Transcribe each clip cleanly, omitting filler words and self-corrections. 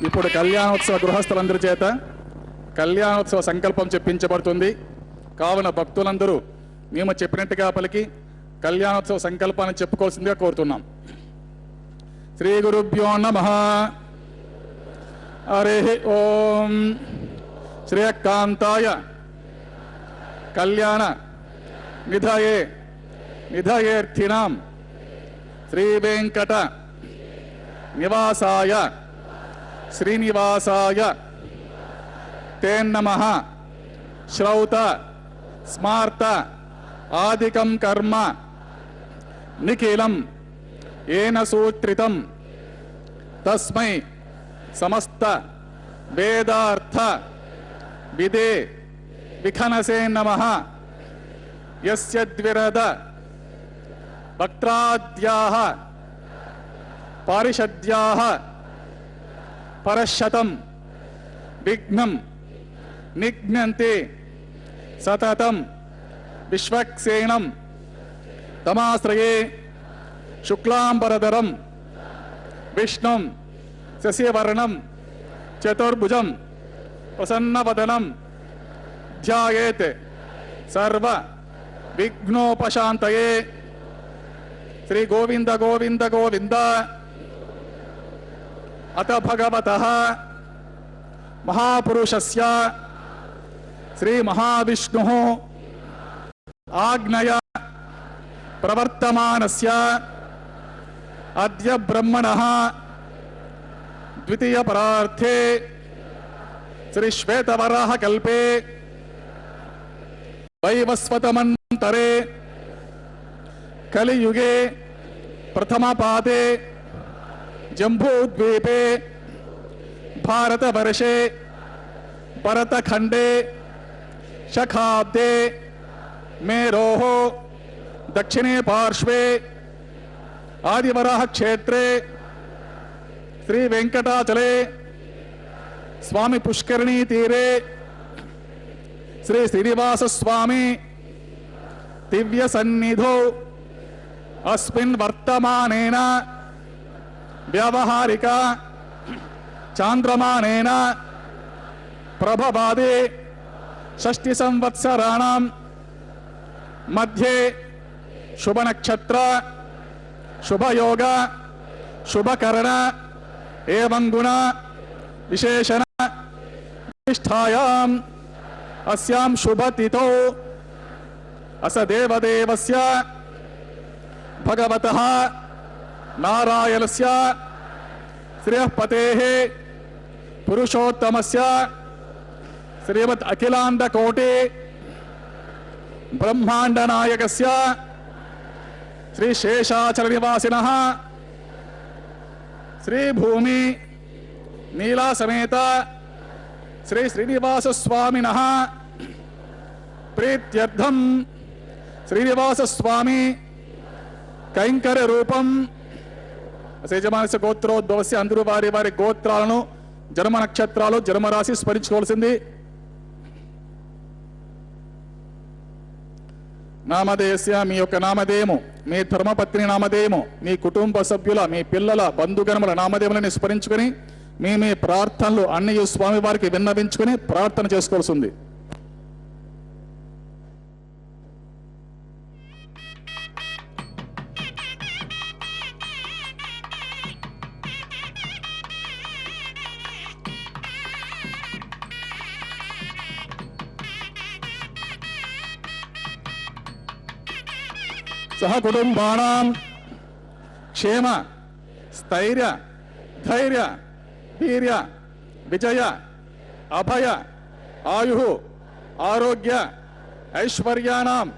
ఇప్పుడు కళ్యాణోత్సవ గృహస్థులందరి చేత కళ్యాణోత్సవ సంకల్పం చెప్పించబడుతుంది. కావున భక్తులందరూ మేము చెప్పినట్టుగా పలికి కళ్యాణోత్సవ సంకల్పాన్ని చెప్పుకోవాల్సిందిగా కోరుతున్నాం. శ్రీ గురుభ్యో నమః. హరి ఓం. శ్రేయకాంతాయ కళ్యాణ నిధయే నిధయేర్థినాం శ్రీ వెంకట నివాసాయ శ్రీనివాసాయ తేన్నమః. శ్రౌత స్మార్త ఆదికం కర్మ నిఖిలం ఏన సూత్రితం తస్మై సమస్త వేదార్థ విదే విఖనసే నమః. యస్య ద్విరద వక్త్రాద్యాః పారిషద్యాః పరశతం విఘ్నం నిఘ్నంతే సతతం విశ్వక్సేనం తమాశ్రయే శుక్లాంబరధరం విష్ణుం శశివర్ణం చతుర్భుజం ప్రసన్నవదనం ధ్యాయేత్ సర్వ విఘ్నోపశాంతయే. శ్రీ గోవింద గోవింద గోవింద. అత భగవతః మహాపురుషస్య శ్రీ మహావిష్ణుః ఆజ్ఞయ ప్రవర్తమానస్య అద్య బ్రహ్మణః ద్వితీయ పరార్థే శ్రీ శ్వేతవరాహ కల్పే వైవస్వతమంతరే కలియుగే ప్రథమ పాదే జంబూద్వీపే భారతవర్షే భరతఖండే శఖాబ్దే మేరోః దక్షిణే పార్శ్వే ఆదివరాహ క్షేత్రే శ్రీ వెంకటాచలే స్వామి పుష్కరిణీ తీరే శ్రీ శ్రీనివాస స్వామి దివ్య సన్నిధౌ అస్మిన్ వర్తమానేన వ్యవహారిక చాంద్రమానేన ప్రభవాదే షష్ఠి సంవత్సరాణం మధ్యే శుభ నక్షత్ర శుభయోగ శుభకరణ ఏవం గుణ విశేషణ నిష్ఠాయాం అస్యాం శుభతిథౌ అస దేవదేవస్య భగవతః నారాయణస్య శ్రేయఃపతేః పురుషోత్తమస్య శ్రీమద్ అఖిలాండ కోటి బ్రహ్మాండ నాయకస్య శ్రీ శేషాచల నివాసినః శ్రీ భూమి నీలా సమేత శ్రీ శ్రీనివాస స్వామినః ప్రీత్యర్థం శ్రీనివాస స్వామి కైంకర్య రూపం యజమానస్య గోత్రోద్భవస్య. అందరూ వారి వారి గోత్రాలను జన్మ నక్షత్రాలు జన్మరాశి స్మరించుకోవాల్సింది. నామధేయస్య మీ యొక్క నామధేయము, మీ ధర్మపత్ని నామధేయము, మీ కుటుంబ సభ్యుల మీ పిల్లల బంధుగణముల నామధేయములను స్మరించుకుని మీ మీ ప్రార్థనలు అన్ని స్వామి వారికి విన్నవించుకుని ప్రార్థన చేసుకోవాల్సింది. సహ కుటుంబానాం క్షేమ స్థైర్య ధైర్య వీర్య విజయ అభయ ఆయు ఆరోగ్య ఐశ్వర్యానాం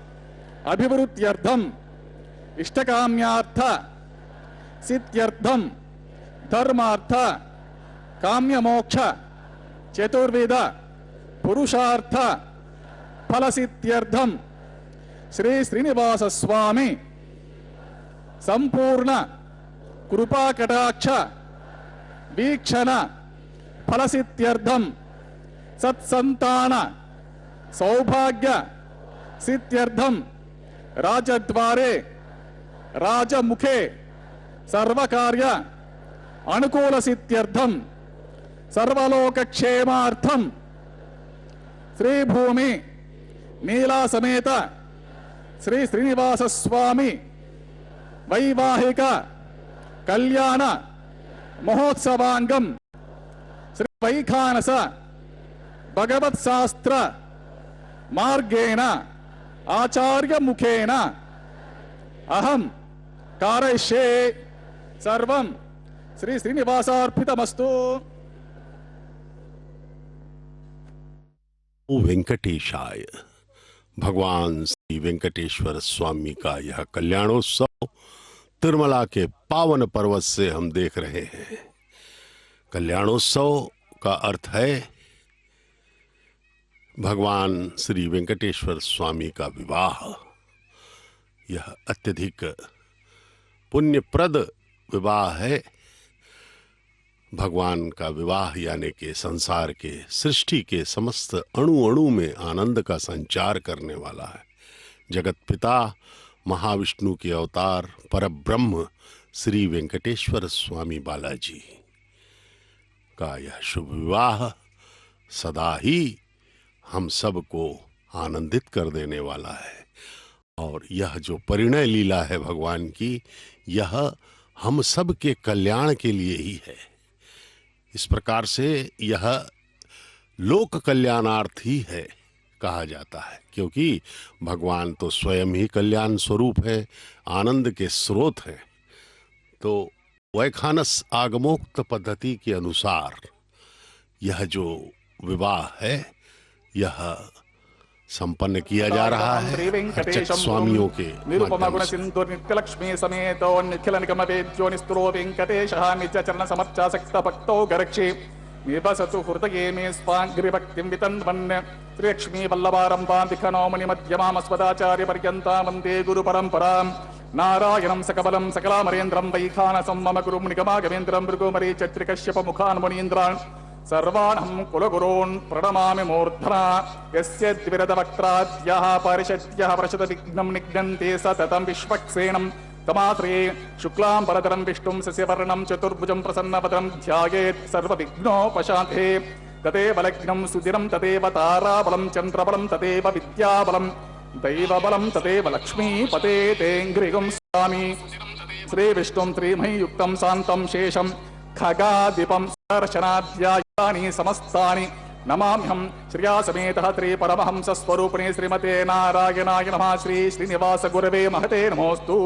అభివృద్ధ్యర్థం ఇష్టకామ్యార్థ సిద్ధ్యర్థం ధర్మార్థ కామ్యమోక్ష చతుర్విధ పురుషార్థ ఫలసిద్ధ్యర్థం శ్రీ శ్రీనివాస స్వామి సంపూర్ణ కృపాకటాక్ష వీక్షణ ఫలసిద్ధ్యర్థం సత్సంతాన సౌభాగ్య సిద్ధ్యర్థం రాజద్వారే రాజముఖే సర్వకార్య అనుకూల సిద్ధ్యర్థం सर्वलोक क्षेमार्थम श्री भूमि नीला समेत श्री श्रीनिवास स्वामी वैवाहिक कल्याण महोत्सवांगम श्री वैखानस भगवत शास्त्र मार्गेण आचार्य मुखेन अहम कारयिष्ये सर्वं श्री श्रीनिवासार्पितमस्तु। वेंकटेशाय। भगवान श्री वेंकटेश्वर स्वामी का यह कल्याणोत्सव तिरुमला के पावन पर्वत से हम देख रहे हैं। कल्याणोत्सव का अर्थ है भगवान श्री वेंकटेश्वर स्वामी का विवाह। यह अत्यधिक पुण्यप्रद विवाह है। भगवान का विवाह यानी कि संसार के सृष्टि के समस्त अणु अणु में आनंद का संचार करने वाला है। जगत पिता महाविष्णु के अवतार परब्रह्म श्री वेंकटेश्वर स्वामी बालाजी का यह शुभ विवाह सदा ही हम सबको आनंदित कर देने वाला है। और यह जो परिणय लीला है भगवान की, यह हम सब के कल्याण के लिए ही है। इस प्रकार से यह लोक कल्याणार्थी है कहा जाता है, क्योंकि भगवान तो स्वयं ही कल्याण स्वरूप है, आनंद के स्रोत हैं। तो वैखानस आगमोक्त पद्धति के अनुसार यह जो विवाह है यह संपन्न किया जा रहा है अर्चक स्वामियों के निरुपमा गुण सिंधु नित्यलक्ष्मी समेत निखिल निगम वेद्यो निस्तुरो वेंकटेशः नित्य चरण समर्चासक्त भक्तो गरक्षे निवसतु हृदये मे स्वांग्रि भक्तिं वितन्वन् श्रीलक्ष्मी वल्लभारम्भां विखनो मुनिमध्यमामस्मदाचार्य पर्यन्तां वन्दे गुरु परम्परां नारायणं सकबलं सकलामरेन्द्रं वैखानसं मम गुरुं निगमागमेन्द्रं भृगुमरी चत्रिकश्यप मुखान् मुनीन्द्रान् सर्वाणं कुलगुरून् प्रणमामि मूर्धना। यस्य द्विरदवक्त्राद्यः परिषद्यः प्रशतविघ्नं निघ्नन्ति सततं विश्वक्सेनं तमाश्रये शुक्लाम्बरधरं विष्णुं शशिवर्णं चतुर्भुजं प्रसन्नवदनं ध्यायेत् सर्वविघ्नोपशान्ते। तदेव लग्नं सुदिनं तदेव ताराबलं चन्द्रबलं तदेव विद्याबलं दैवबलं तदेव लक्ष्मीपते तेऽङ्घ्रिगं स्वामी। श्रीविष्णुं श्रीमहीयुक्तं शान्तं शेषं खगादीपं दर्शनाध्यायानि समस्तानि नमाम्यहं श्रिया समेतः त्रिपरमहंस स्वरूपिणे श्रीमते नारायणाय नमः। श्री श्रीनिवास गुरवे महते नमोस्तु।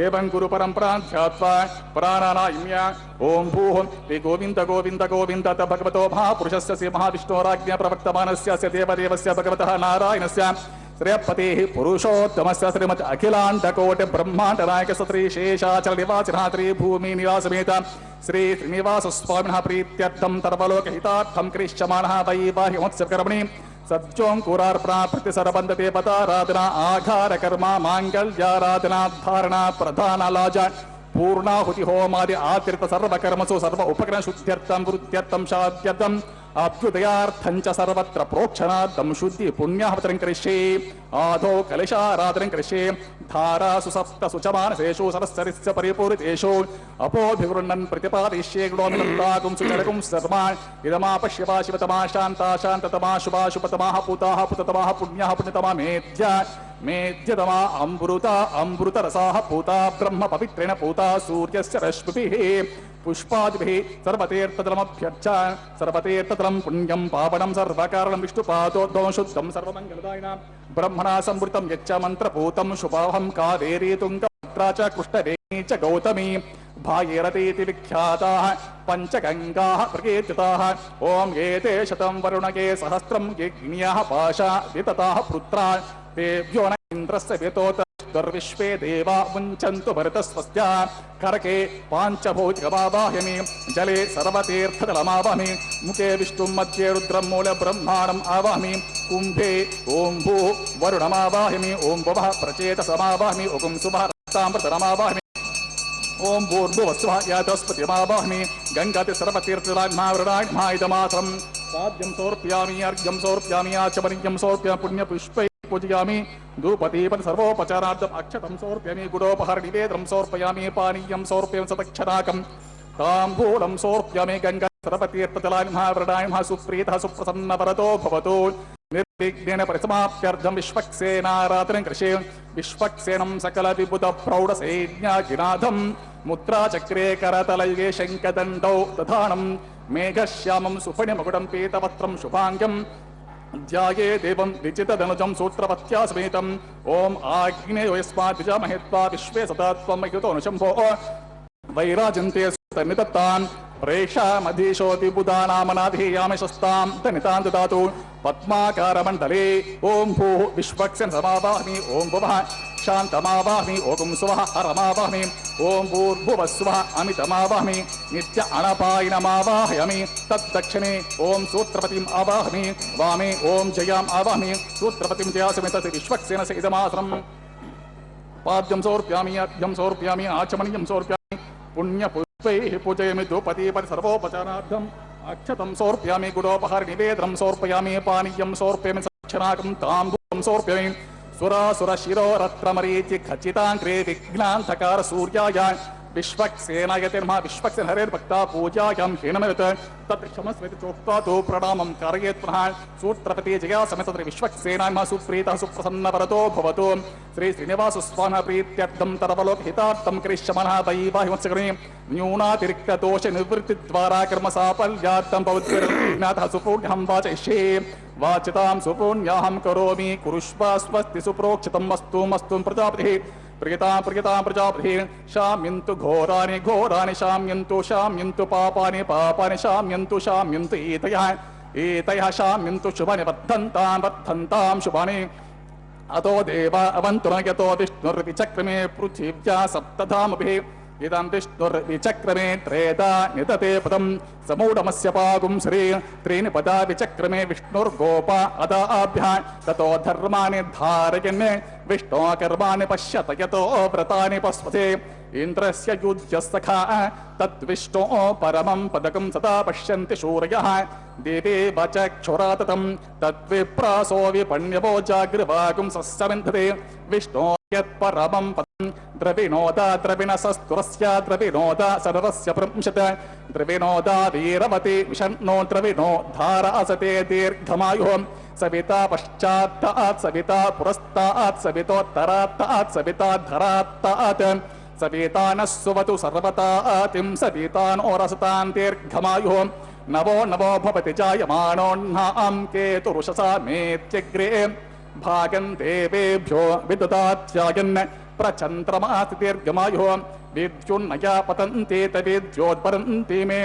एवं गुरु परंपरां ध्यात्वा प्राणानायम्य ओम भूः श्री गोविंद गोविंद गोविंद भगवतो महापुरुषस्य श्री महाविष्णोराज्ञा प्रवक्तमानस्य देवदेवस्य भगवतः नारायणस्य श्रेयपतेः पुरुषोत्तमस्य श्रीमत् अखिलाण्डकोटि ब्रह्माण्ड नायक श्री शेषाचल निवासिनः श्री भूमि निवासमेत श्री श्रीनिवास स्वामिनः प्रीत्यर्थं सर्वलोकहितार्थं क्रिश्यमाणः वैवाहिकोत्सवकर्मणि सत्योऽङ्कुरार्पणा प्रतिसरबन्धते पताराधना आघार कर्मा माङ्गल्याराधना धारणा प्रधाना लाजा पूर्णाहुति होमादि आचरित सर्वकर्मसु सर्व उपकरण शुद्ध्यर्थं वृद्ध्यर्थं शाद्यर्थं अभ्युदयार्थं च सर्वत्र प्रोक्षणार्थं शुद्धि पुण्याहवतरं करिष्ये। आदौ कलशाराधनं करिष्ये। धारासु सप्तसु च मानसेषु सरस्वतीस्य परिपूरितेषु अपोभिगृह्णन् प्रतिपादिष्ये गुणोमि नन्दाकुं सुचरकुं सर्वान् इदमापश्यवा शिवतमा शान्ता शान्ततमा शुभा शुभतमाः पूताः पुततमाः पुण्याः पुण्यतमा मेध्या मेध्यतमा अमृता अमृतरसाः पूता ब्रह्म पवित्रेण पूता सूर्यस्य रश्मिभिः पुष्पादिभिः सर्वतीर्थतलमभ्यर्च सर्वतीर्थतलं पुण्यं पावनं सर्वकारणं विष्णुपादोद्भवं शुद्धं सर्वमङ्गलदायिनां ब्रह्मणा संवृतं यच्च मन्त्रपूतं शुभाहं कावेरी तुङ्गभद्रा च कृष्णवेणी च गौतमी भागीरथीति विख्याताः पञ्चगङ्गाः प्रकीर्तिताः। ॐ एते शतं वरुणगे सहस्रं यज्ञ्याः पाशा वितताः पुत्रा तेभ्यो न इन्द्रस्य वितोत दुर्विश्वे देवा मुञ्चन्तु भरतस्वस्या करके पाञ्चभौतिकमावाहमि जले सर्वतीर्थजलमावाहमि मुखे विष्णुं मध्ये रुद्रं मूल ब्रह्माणम् आवाहमि कुम्भे ॐ भू वरुणमावाहमि ॐ भुवः प्रचेतसमावाहमि ॐ सुभः रक्तामृतमावाहमि ओम भूर्भुवस्वः यातस्पतिमावाहमि गंगाति सर्वतीर्थजलान्मावृणान्मायितमात्रं साध्यं समर्पयामि अर्घ्यं समर्पयामि आचमनीयं समर्पयामि पुण्यपुष्पैः पूजयामि धूपदीपं सर्वोपचारार्थम् अक्षतं समर्पयामि गुडोपहारनिवेदनं समर्पयामि पानीयं समर्पयामि सदक्षराकं ताम्बूलं समर्पयामि गंगा सरपतीर्थतलानि महाव्रणाय महासुप्रीतः सुप्रसन्नवरतो भवतु निर्विघ्नेन परिसमाप्त्यर्थं विश्वक्सेनाराधनं कृषे विश्वक्सेनं सकलविबुधप्रौढसैन्याजिनाथं मुद्राचक्रे करतलयुगे शङ्खदण्डौ दधानं मेघश्यामं सुफणिमकुटं पीतवस्त्रं शुभाङ्गम् ध्याये देवं विचितधनुजं सूत्रपत्या समेतम् ॐ आग्नेयो यस्मात् द्विजामहे त्वा विश्वे सदा त्वं मह्युतो अनुशम्भो वैराजन्ते सुतनिदत्तान् प्रेषामधीशोऽति बुधानामनाधीयामि शस्तां तनितां ददातु पद्माकारमण्डले ॐ भूः विश्वक्सेन समावाहमि ॐ भुवः शान्तमावाहमि ॐ सुवः हरमावाहमि ॐ भूर्भुवः स्वः अमितमावाहमि नित्य अणपायिनमावाहयामि तद्दक्षिणे ॐ सूत्रपतिम् आवाहमि वामे ॐ जयाम् आवाहमि सूत्रपतिं जयासमेत विश्वक्सेन इदमासनम् पाद्यं समर्पयामि अर्घ्यं समर्पयामि आचमनीयं समर्पयामि पुण्यपुष्पैः पूजयामि धूपदीपरि सर्वोपचारार्थम् अक्षतं समर्पयामि गुडोपहारनिवेदनं समर्पयामि पानीयं समर्पयामि सक्षनाकं ताम्बूलं समर्पयामि सुरासुरशिरोरत्रमरीचि खचिताङ्ग्रे विघ्नान्धकार सूर्याय विश्वक्सेनाय ते नमः विश्वक्सेन हरेर्भक्ता पूजायां हीनमेत तत् क्षमस्वेति चोक्त्वा तु प्रणामं कारयेत् पुनः सूत्रपति जया समेत विश्वक्सेनाय नमः सुप्रीतः सुप्रसन्नवरतो भवतु श्री श्रीनिवासस्वामिनः प्रीत्यर्थं तरवलोकहितार्थं करिष्यमाणः वैवाहिमोत्सवे न्यूनातिरिक्तदोष निवृत्तिद्वारा कर्मसाफल्यार्थं भवद्भिर्नाथः सुपूर्णं वाचयिष्ये वाचितां सुपुण्याहं करोमि कुरुष्व स्वस्ति सुप्रोक्षितं मस्तु मस्तु प्रजापतिः प्रियतां प्रियतां प्रजापतिः शाम्यन्तु घोराणि घोराणि शाम्यन्तु पापानि पापानि शाम्यन्तु एतयः शाम्यन्तु शुभानि वर्धन्तां शुभानि अतो देवा अवन्तु न यतो विष्णुर्विचक्रमे पृथिव्या सप्तधामभिः इदं विष्णुर्विचक्रमे त्रेधा निदते पदं समूढमस्य पागुं श्री त्रीणि पदा विचक्रमे विष्णुर्गोपा अदाभ्यः ततो धर्माणि धारयन् विष्णो कर्माणि पश्यत यतो व्रतानि पस्वते इन्द्रस्य युज्यसखा तद्विष्णो परमं पदकं सदा पश्यन्ति शूरयः देवे वचक्षुराततं तद्विप्रासो विपण्यवो जागृवागुं सस्यविन्दते विष्णो यत्परमं पदं द्रविणोदा द्रविणसस्तुरस्य द्रविणोदा सर्वस्य प्रंशत द्रविणोदा वीरवती विषण्णो द्रविणो धार असते दीर्घमायुः सविता पश्चात्तात् सविता पुरस्तात् सवितोत्तरात्तात् सविता धरात्तात् सविता नः सुवतु सर्वतातिं सविता नोरसतां दीर्घमायुः नवो नवो भवति जायमानोऽह्नां केतुरुषसा मेत्यग्रे भागं देवेभ्यो विददात्यायन् प्रचन्द्रमास्ति दीर्घमायुः विद्युन्नया पतन्ति तविद्योत्परन्ति मे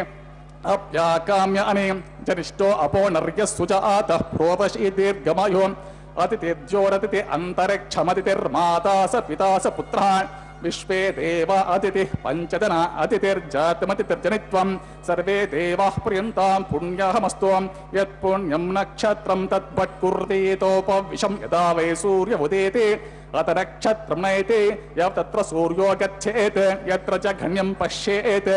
अप्याकाम्य अने जनिष्ठो अपो नर्यः सुजातः प्रोपशी दीर्घमायुः अतिथिर्ज्योरतिथि अन्तरिक्षमतिथिर्माता स पिता स पुत्रः विश्वे देवा अतिथिः पंचजना अतिथिर्जातमतिथिर्जनित्वं सर्वे देवाः प्रियन्तां पुण्यहमस्तु यत्पुण्यं नक्षत्रं तद्भट्कुर्वीतोपविशं यदा वै सूर्य उदेति अत नक्षत्रं नयति यत्र सूर्यो गच्छेत् यत्र च घन्यं पश्येत्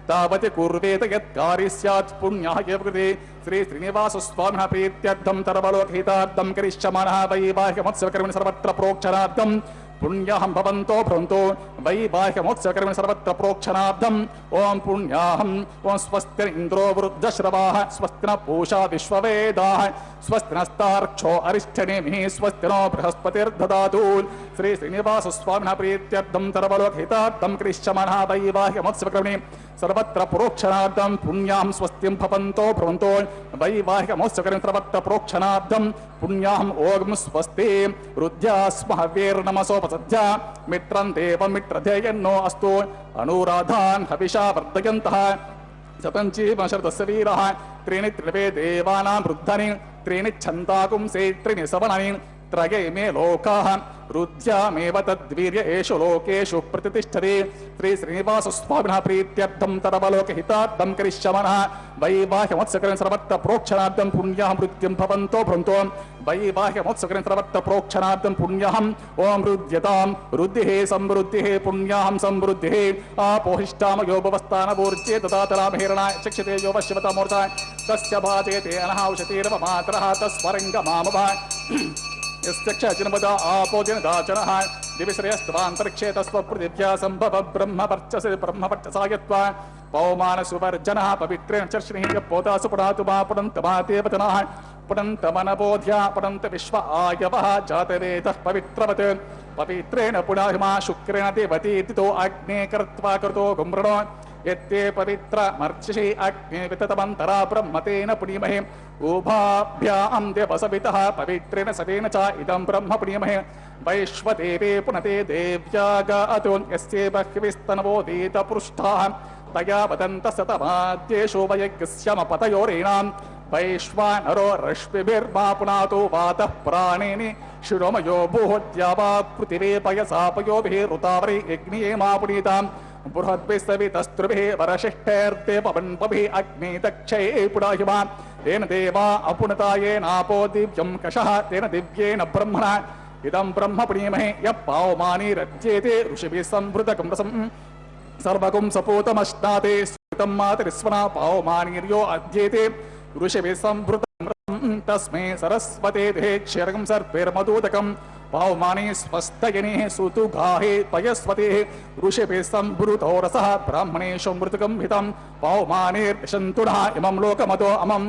तावत् कुर्वेत यत्कार्यं स्यात् पुण्यः एव कृते श्री श्रीनिवासस्वामिनः प्रीत्यर्थं तरवलोकहितार्थं करिष्यमाणः वैवाहिकमोत्सवकर्मणि सर्वत्र प्रोक्षणार्थं पुण्याहं भवन्तो भ्रवन्तो वैवाहिकमोत्सवकर्मणि सर्वत्र प्रोक्षणार्थं ॐ पुण्याहं ॐ स्वस्ति इन्द्रो वृद्धश्रवाः स्वस्ति न पूषा विश्ववेदाः स्वस्ति नस्तार्क्षो अरिष्ठनेमिः स्वस्ति नो बृहस्पतिर्ददातु श्री श्रीनिवासस्वामिनः प्रीत्यर्थं तरवलोकहितार्थं करिष्यमाणः वैवाहिकमोत्सवकर्मणि सर्वत्र प्रोक्षणार्थं पुण्याहं स्वस्तिं भवन्तो भ्रवन्तो वैवाहिकमोत्सवकर्मणि सर्वत्र प्रोक्षणार्थं पुण्याहं ओं स्वस्ति रुद्ध्यास्महवीर्नमसोपसद्ध्या मित्रं देवं मित्रधेयन्नो अस्तु अनुराधान् हविषा वर्धयन्तः सपञ्चीमशरदस्य वीरः त्रीणि त्रिवे देवानां वृद्धानि त्रीणि छन्दाकुंसे त्रीणि सवनानि त्रये मे लोकाः रुद्ध्यामेव तद्वीर्य एषु लोकेषु प्रतिष्ठते श्री श्रीनिवासस्वामिनः प्रीत्यर्थं तरवलोकहितार्थं करिष्यमाणः वैवाहिकमोत्सवकर्मणि सर्वत्र प्रोक्षणार्थं पुण्याहं मृत्युं भवन्तो भ्रवन्तो वैवाहिकमोत्सवकर्मणि सर्वत्र प्रोक्षणार्थं पुण्याहं ॐ रुद्यतां रुद्धिः समृद्धिः पुण्याहं समृद्धिः आपोहिष्टामयो भवस्थानवोर्जे ददातरामहिरणाय चक्षते यो वश्यवतामूर्ता तस्य भाजयते अनहाउषतीर्व मातरः तस्वरङ्गमामव यस्य जनपदा आपोजनदाचनः दिविश्रेयस्त्वान्तरिक्षे तस्वपृथिव्या सम्भव ब्रह्मवर्चसे ब्रह्मवर्चसायत्वा पौमानसुवर्जनः पवित्रेण चर्षणीः पोतासु पुनातु मा पुनन्तमादेवतनः पुनन्तमनबोध्या पुनन्त विश्व आयवः जातवेदः पवित्रवत् पवित्रेण पुनाहिमा शुक्रेण देवतीतितो अग्ने कर्त्वा कृतो गुम्रणो यत्ते पवित्र मर्चिषि अग्ने विततमन्तरा ब्रह्मतेन पुनीमहे उभाभ्यां देवसवितः पवित्रेण सवेन च इदं ब्रह्म पुनीमहे वैश्वदेवे पुनते देव्यागातो यस्ये बह्विस्तनवो वेदपृष्ठाः तया वदन्तः सतमाद्येषु वयज्ञस्यमपतयोरेणां वैश्वानरो रश्मिभिर्मा पुनातो वातः प्राणेनि शिरोमयो भूहोद्या वा पृथिवे पयसा पयोभिः ऋतावरे यज्ञे मा पुनीताम् बृहद्भिस्तवितस्त्रुभिः वरशिष्ठैर्देववन्पभिः अग्नि दक्षये पुराहिमा तेन देवा अपुनता येनापो दिव्यं कषः तेन दिव्येन ब्रह्मणा इदं ब्रह्म पुनीमहे यः पावमानिरज्येते ऋषिभिः संवृतकं रसम् सर्वगुं सपूतमश्नाते स्फुतं मातरिस्वना पावमानिर्यो अध्येते ऋषिभिः संवृतं रसम् तस्मै सरस्वते देहे क्षीरकं सर्वैर्मधुदकं पावमाने स्वस्तयनिः सुतुगाहे पयस्वतेः ऋषिभिः संवृतो रसः ब्राह्मणेषु मृतकं हितं पावमानेर्विशन्तुनः इमं लोकमतो अमं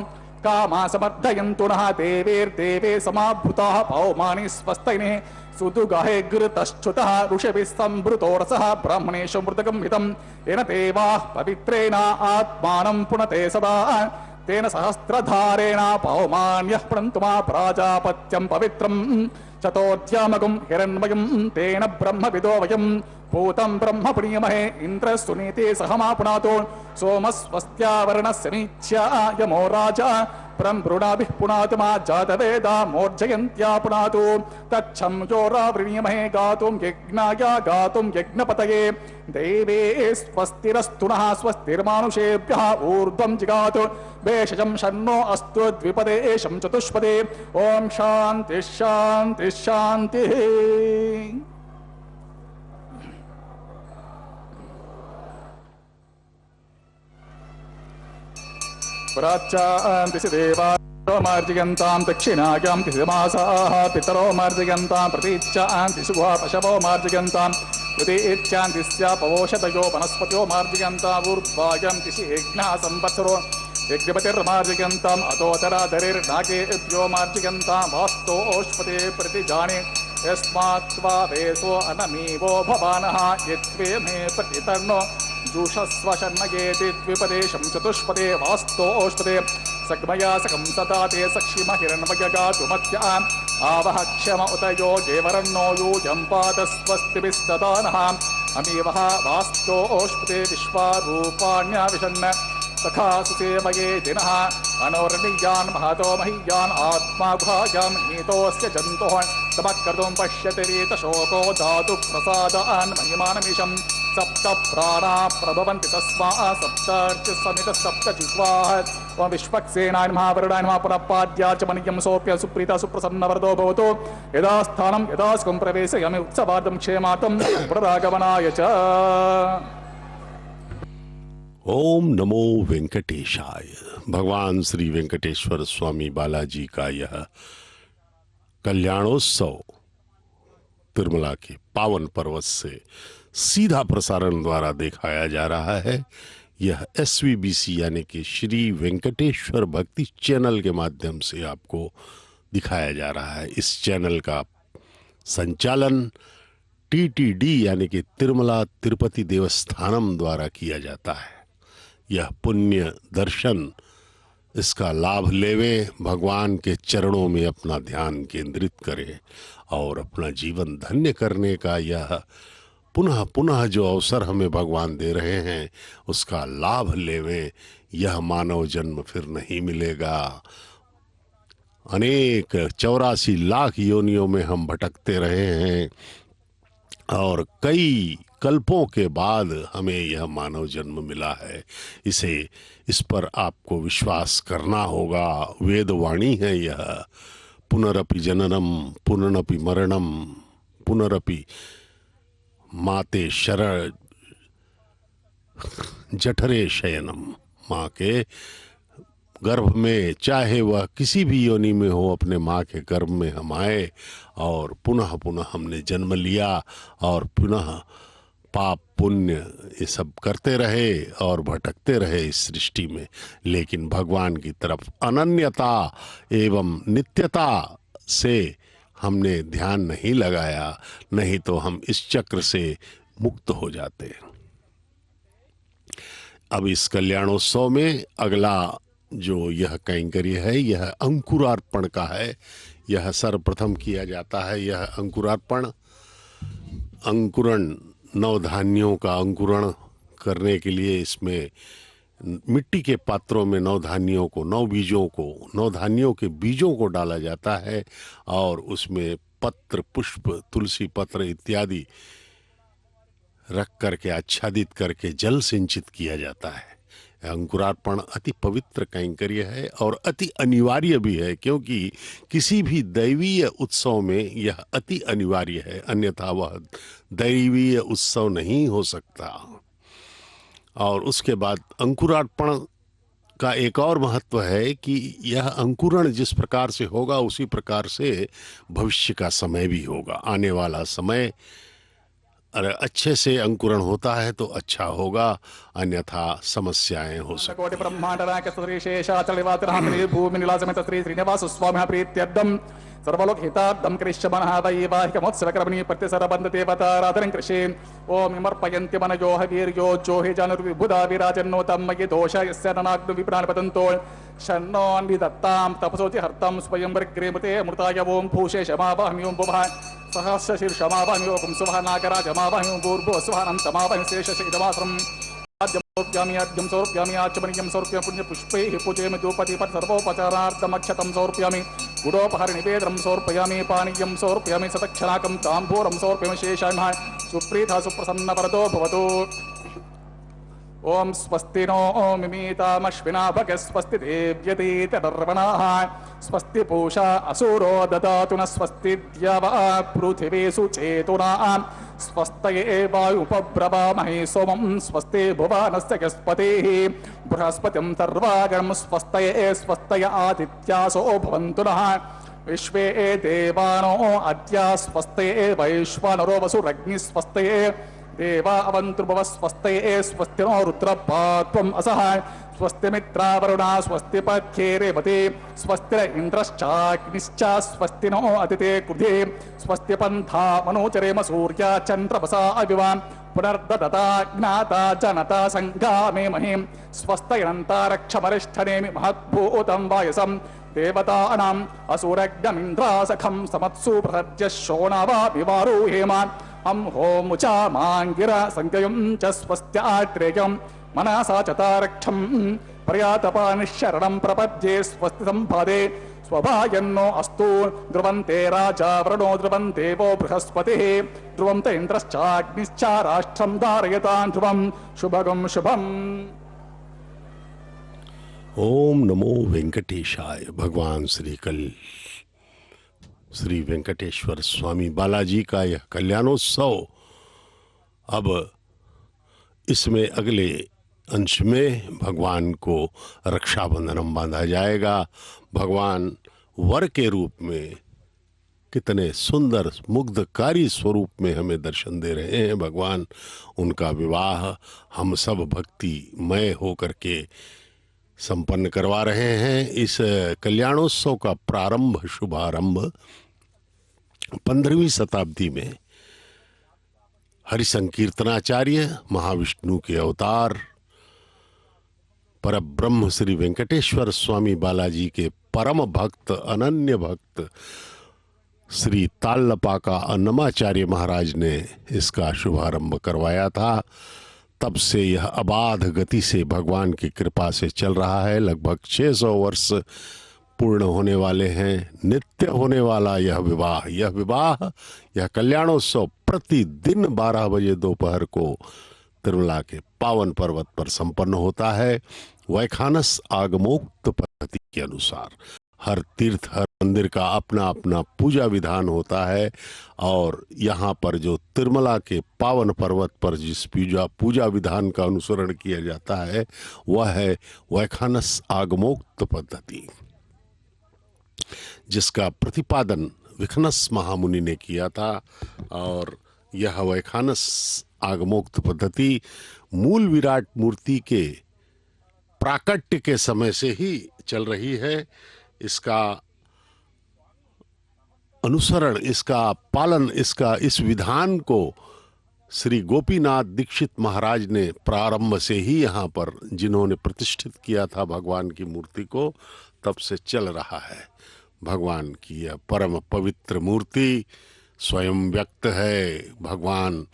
कामा समर्थयन्तुनः देवेर्देवे समाभूताः पावमाने स्वस्तयनिः सुतुगाहे घृतश्च्युतः ऋषिभिः संवृतो रसः ब्राह्मणेषु मृतकं हितं येन देवाः पवित्रेण आत्मानं पुनते सदा तेन सहस्रधारेण पौमान्यः प्रणन्तुमा प्राजापत्यं पवित्रं चतोऽध्यामगुं हिरण्मयं तेन ब्रह्मविदो वयं भूतं ब्रह्म पुनीमहे इन्द्रस्तुनीते सहमा पुनातो सोमस्वस्त्यावरणस्य मीच्या यमो राजा ब्रह्मृणाभिः पुनातु मा जातवेदा मोर्जयन्त्या पुनातु तच्छं योरावृणीमहे गातुं यज्ञाय गातुं यज्ञपतये देवे स्वस्तिरस्तु नः स्वस्तिर्मानुषेभ्यः ऊर्ध्वं जिगातु भेषजं शन्नो अस्तु द्विपदे शं चतुष्पदे ॐ शान्तिः शान्तिः शान्तिः प्राच्यान्तिषि देवाः मार्जयन्तां दक्षिणायां तिसिमासाः पितरो मार्जयन्तां प्रतीच्यान्तिषु गुहा पशवो मार्जयन्तां प्रतीच्यान्तिस्यापवोषधयो वनस्पत्यो मार्जयन्तां ऊर्ध्वायां तिषि यज्ञः संवत्सरो यज्ञपतिर्मार्जयन्ताम् अतोतराधरिर्नागेभ्यो मार्जयन्तां वास्तोष्पते प्रतिजाने यस्मात् त्वा वेसो अनमीवो भवानः यत्वे मे प्रतितर्नो जुषस्व शर्णयेति द्विपदेशं चतुष्पदे वास्तोष्पदे सग्मया सकं सदा ते सक्षिमहिरण्मयगातुमत्याम् आवह क्षम उत यो गेवरन्नो यूयं पादस्वस्तिभिस्तदानः अमीवः वास्तोष्पदे विश्वारूपाण्याविशन् सखा सुसेवये दिनः अनोरणीयान् महतो महीयान् आत्मा गुहायां नीतोऽस्य जन्तोः तमः कर्तुं पश्यति रीतशोको धातु प्रसादान् महिमानमीशम् सप्त प्राणा प्रभवन्ति तस्मा सप्तर्चिसमितः सप्त जिह्वाः ॐ विश्वक्सेनाय नमः वरुणाय नमः पुनः पाद्या च मनियं सोऽप्य सुप्रीता सुप्रसन्नवरदो भवतु यदा स्थानं यदा सुखं प्रवेशयामि उत्सवार्थं क्षेमार्थं पुनरागमनाय च ओम नमो वेंकटेशाय। भगवान श्री वेंकटेश्वर स्वामी बालाजी का यह कल्याणोत्सव तिरुमला के पावन पर्वत से सीधा प्रसारण द्वारा दिखाया जा रहा है। यह SVBC यानी कि श्री वेंकटेश्वर भक्ति चैनल के माध्यम से आपको दिखाया जा रहा है। इस चैनल का संचालन TTD यानी कि तिरुमला तिरुपति देवस्थानम द्वारा किया जाता है। यह पुण्य दर्शन, इसका लाभ लेवें, भगवान के चरणों में अपना ध्यान केंद्रित करें और अपना जीवन धन्य करने का यह पुनः पुनः जो अवसर हमें भगवान दे रहे हैं उसका लाभ लेवें। यह मानव जन्म फिर नहीं मिलेगा। अनेक 84 लाख योनियों में हम भटकते रहे हैं और कई कल्पों के बाद हमें यह मानव जन्म मिला है। इस पर आपको विश्वास करना होगा। वेदवाणी है यह। पुनरपि जननम पुनरपि मरणम पुनरपि माते शरण जठरे शयनम। माँ के गर्भ में, चाहे वह किसी भी योनि में हो, अपने माँ के गर्भ में हम आए और पुनः पुनः हमने जन्म लिया और पुनः पाप पुण्य ये सब करते रहे और भटकते रहे इस सृष्टि में, लेकिन भगवान की तरफ अनन्यता एवं नित्यता से हमने ध्यान नहीं लगाया, नहीं तो हम इस चक्र से मुक्त हो जाते। अब इस कल्याणोत्सव में अगला जो यह कैंकर्य है, यह अंकुरार्पण का है। यह सर्वप्रथम किया जाता है। यह अंकुरण नवधान्यों का अंकुरण करने के लिए इसमें मिट्टी के पात्रों में नवधान्यों को नवधान्यों के बीजों को डाला जाता है और उसमें पत्र, पुष्प, तुलसी पत्र इत्यादि रख करके आच्छादित करके जल सिंचित किया जाता है। अंकुरार्पण अति पवित्र कैंकर्य है और अति अनिवार्य भी है, क्योंकि किसी भी दैवीय उत्सव में यह अति अनिवार्य है, अन्यथा वह दैवीय उत्सव नहीं हो सकता। और उसके बाद अंकुरार्पण का एक और महत्व है कि यह अंकुरण जिस प्रकार से होगा उसी प्रकार से भविष्य का समय भी होगा। आने वाला समय अगर अच्छे से अंकुरण होता है तो अच्छा होगा, अन्यथा समस्याएं हो सकती कोटि ब्रह्मांड नायक श्रीशेषाचलिवातिरहमिनी भूमि निलासमेत श्री श्रीनिवास स्वामी प्रीत्यर्थम सर्वलोक हितार्थम कृष्यमनः वैवाहिकमोत्सवकर्मणि प्रतिसरबन्ध देवताराधनं कृषे ओम इमर्पयन्ति मनयो वीर्यो जोहि जानुर्विबुधा विराजन्नो तन्मयि दोष यस्य ननाग्नु विप्राण पतन्तो शन्नो निदत्तां तपसोति हर्तं स्वयंवरग्रेमते अमृताय ओम भूषे शमावाहमि ओम बुभः सहस्र शीर्षमावाहमि ओम सुभः नागराजमावाहमि ओम भूर्भुवस्वहनं तमावाहमि शेषशैलवासरम् आद्यं समर्प्यामि आचमनीयं समर्प्यामि पुण्यपुष्पैः पूजयामि धूपदीपं सर्वोपचारार्थमक्षतं समर्प्यामि गुडोपहारनिवेदनं समर्पयामि पानीयं समर्पयामि सतक्षणाकं ताम्बूलं समर्पयामि शेषायः सुप्रीतः सुप्रसन्नवरदो भवतु। ओम स्वस्ति नो मिमीतामश्विना भग स्वस्ति देव्यतीतर्वणाः स्वस्ति पूषा असुरो ददातु न स्वस्ति द्यावा पृथिवी सुचेतुना स्वस्तये वायुपब्रवामहे सोमं स्वस्ति भुवनस्य यस्पतिः बृहस्पतिं सर्वागणं स्वस्तये स्वस्तय आदित्यासो भवन्तु नः विश्वे देवानो अद्य स्वस्तये वैश्वानरो वसुरग्निः स्वस्तये देवा अवन्तु भव स्वस्तये स्वस्ति नो रुद्रपात्वम् असः स्वस्ति मित्रावरुणा स्वस्ति पथ्ये रेवते स्वस्ति इन्द्रश्चाग्निश्च स्वस्ति नो अदिते कृधे स्वस्ति पन्था मनोचरेम सूर्या चन्द्रमसा अविवा पुनर्ददता ज्ञाता जनता संगामे महीं स्वस्तयन्तारक्षमरिष्ठनेमि महद्भूतं वायसं देवतानाम् असुरग्नमिन्द्रासखं समत्सु बृहद्य शोणावाभिवारोहेम हम होमुचा मांगिरा संज्ञयुं च स्वस्त्यात्रेयं मनसा चतारक्षं पर्यातपानिशरणं प्रपद्ये स्वस्ति संपादे स्वभायन्नो अस्तु ध्रुवन्ते राजा वरुणो ध्रुवं देवो बृहस्पतिः ध्रुवं त इन्द्रश्चाग्निश्च राष्ट्रं धारयतां ध्रुवं शुभगं शुभम्। ओम नमो वेंकटेशाय। भगवान श्री वेंकटेश्वर स्वामी बालाजी का यह कल्याणोत्सव, अब इसमें अगले अंश में भगवान को रक्षाबंधनम बांधा जाएगा। भगवान वर के रूप में कितने सुंदर मुग्धकारी स्वरूप में हमें दर्शन दे रहे हैं। भगवान उनका विवाह हम सब भक्तिमय होकर के संपन्न करवा रहे हैं। इस कल्याणोत्सव का शुभारंभ 15वीं शताब्दी में हरिसंकीर्तनाचार्य महाविष्णु के अवतार परब्रह्म श्री वेंकटेश्वर स्वामी बालाजी के परम भक्त, अनन्य भक्त श्री तालपाका अन्नमाचार्य महाराज ने इसका शुभारंभ करवाया था। तब से यह अबाध गति से भगवान की कृपा से चल रहा है। लगभग 600 वर्ष पूर्ण होने वाले हैं। नित्य होने वाला यह कल्याणोत्सव प्रतिदिन 12 बजे दोपहर को तिरुमला के पावन पर्वत पर संपन्न होता है। वैखानस आगमोक्त पद्धति के अनुसार हर तीर्थ हर मंदिर का अपना अपना पूजा विधान होता है। और यहाँ पर जो तिरुमला के पावन पर्वत पर जिस पूजा पूजा विधान का अनुसरण किया जाता है वह है वैखानस आगमोक्त पद्धति, जिसका प्रतिपादन विखनस महामुनि ने किया था। और यह वैखानस आगमोक्त पद्धति मूल विराट मूर्ति के प्राकट्य के समय से ही चल रही है। इसका अनुसरण, इसका पालन, इस विधान को श्री गोपीनाथ दीक्षित महाराज ने प्रारंभ से ही यहाँ पर जिन्होंने प्रतिष्ठित किया था भगवान की मूर्ति को, तब से चल रहा है। भगवान की यह परम पवित्र मूर्ति स्वयं व्यक्त है। भगवान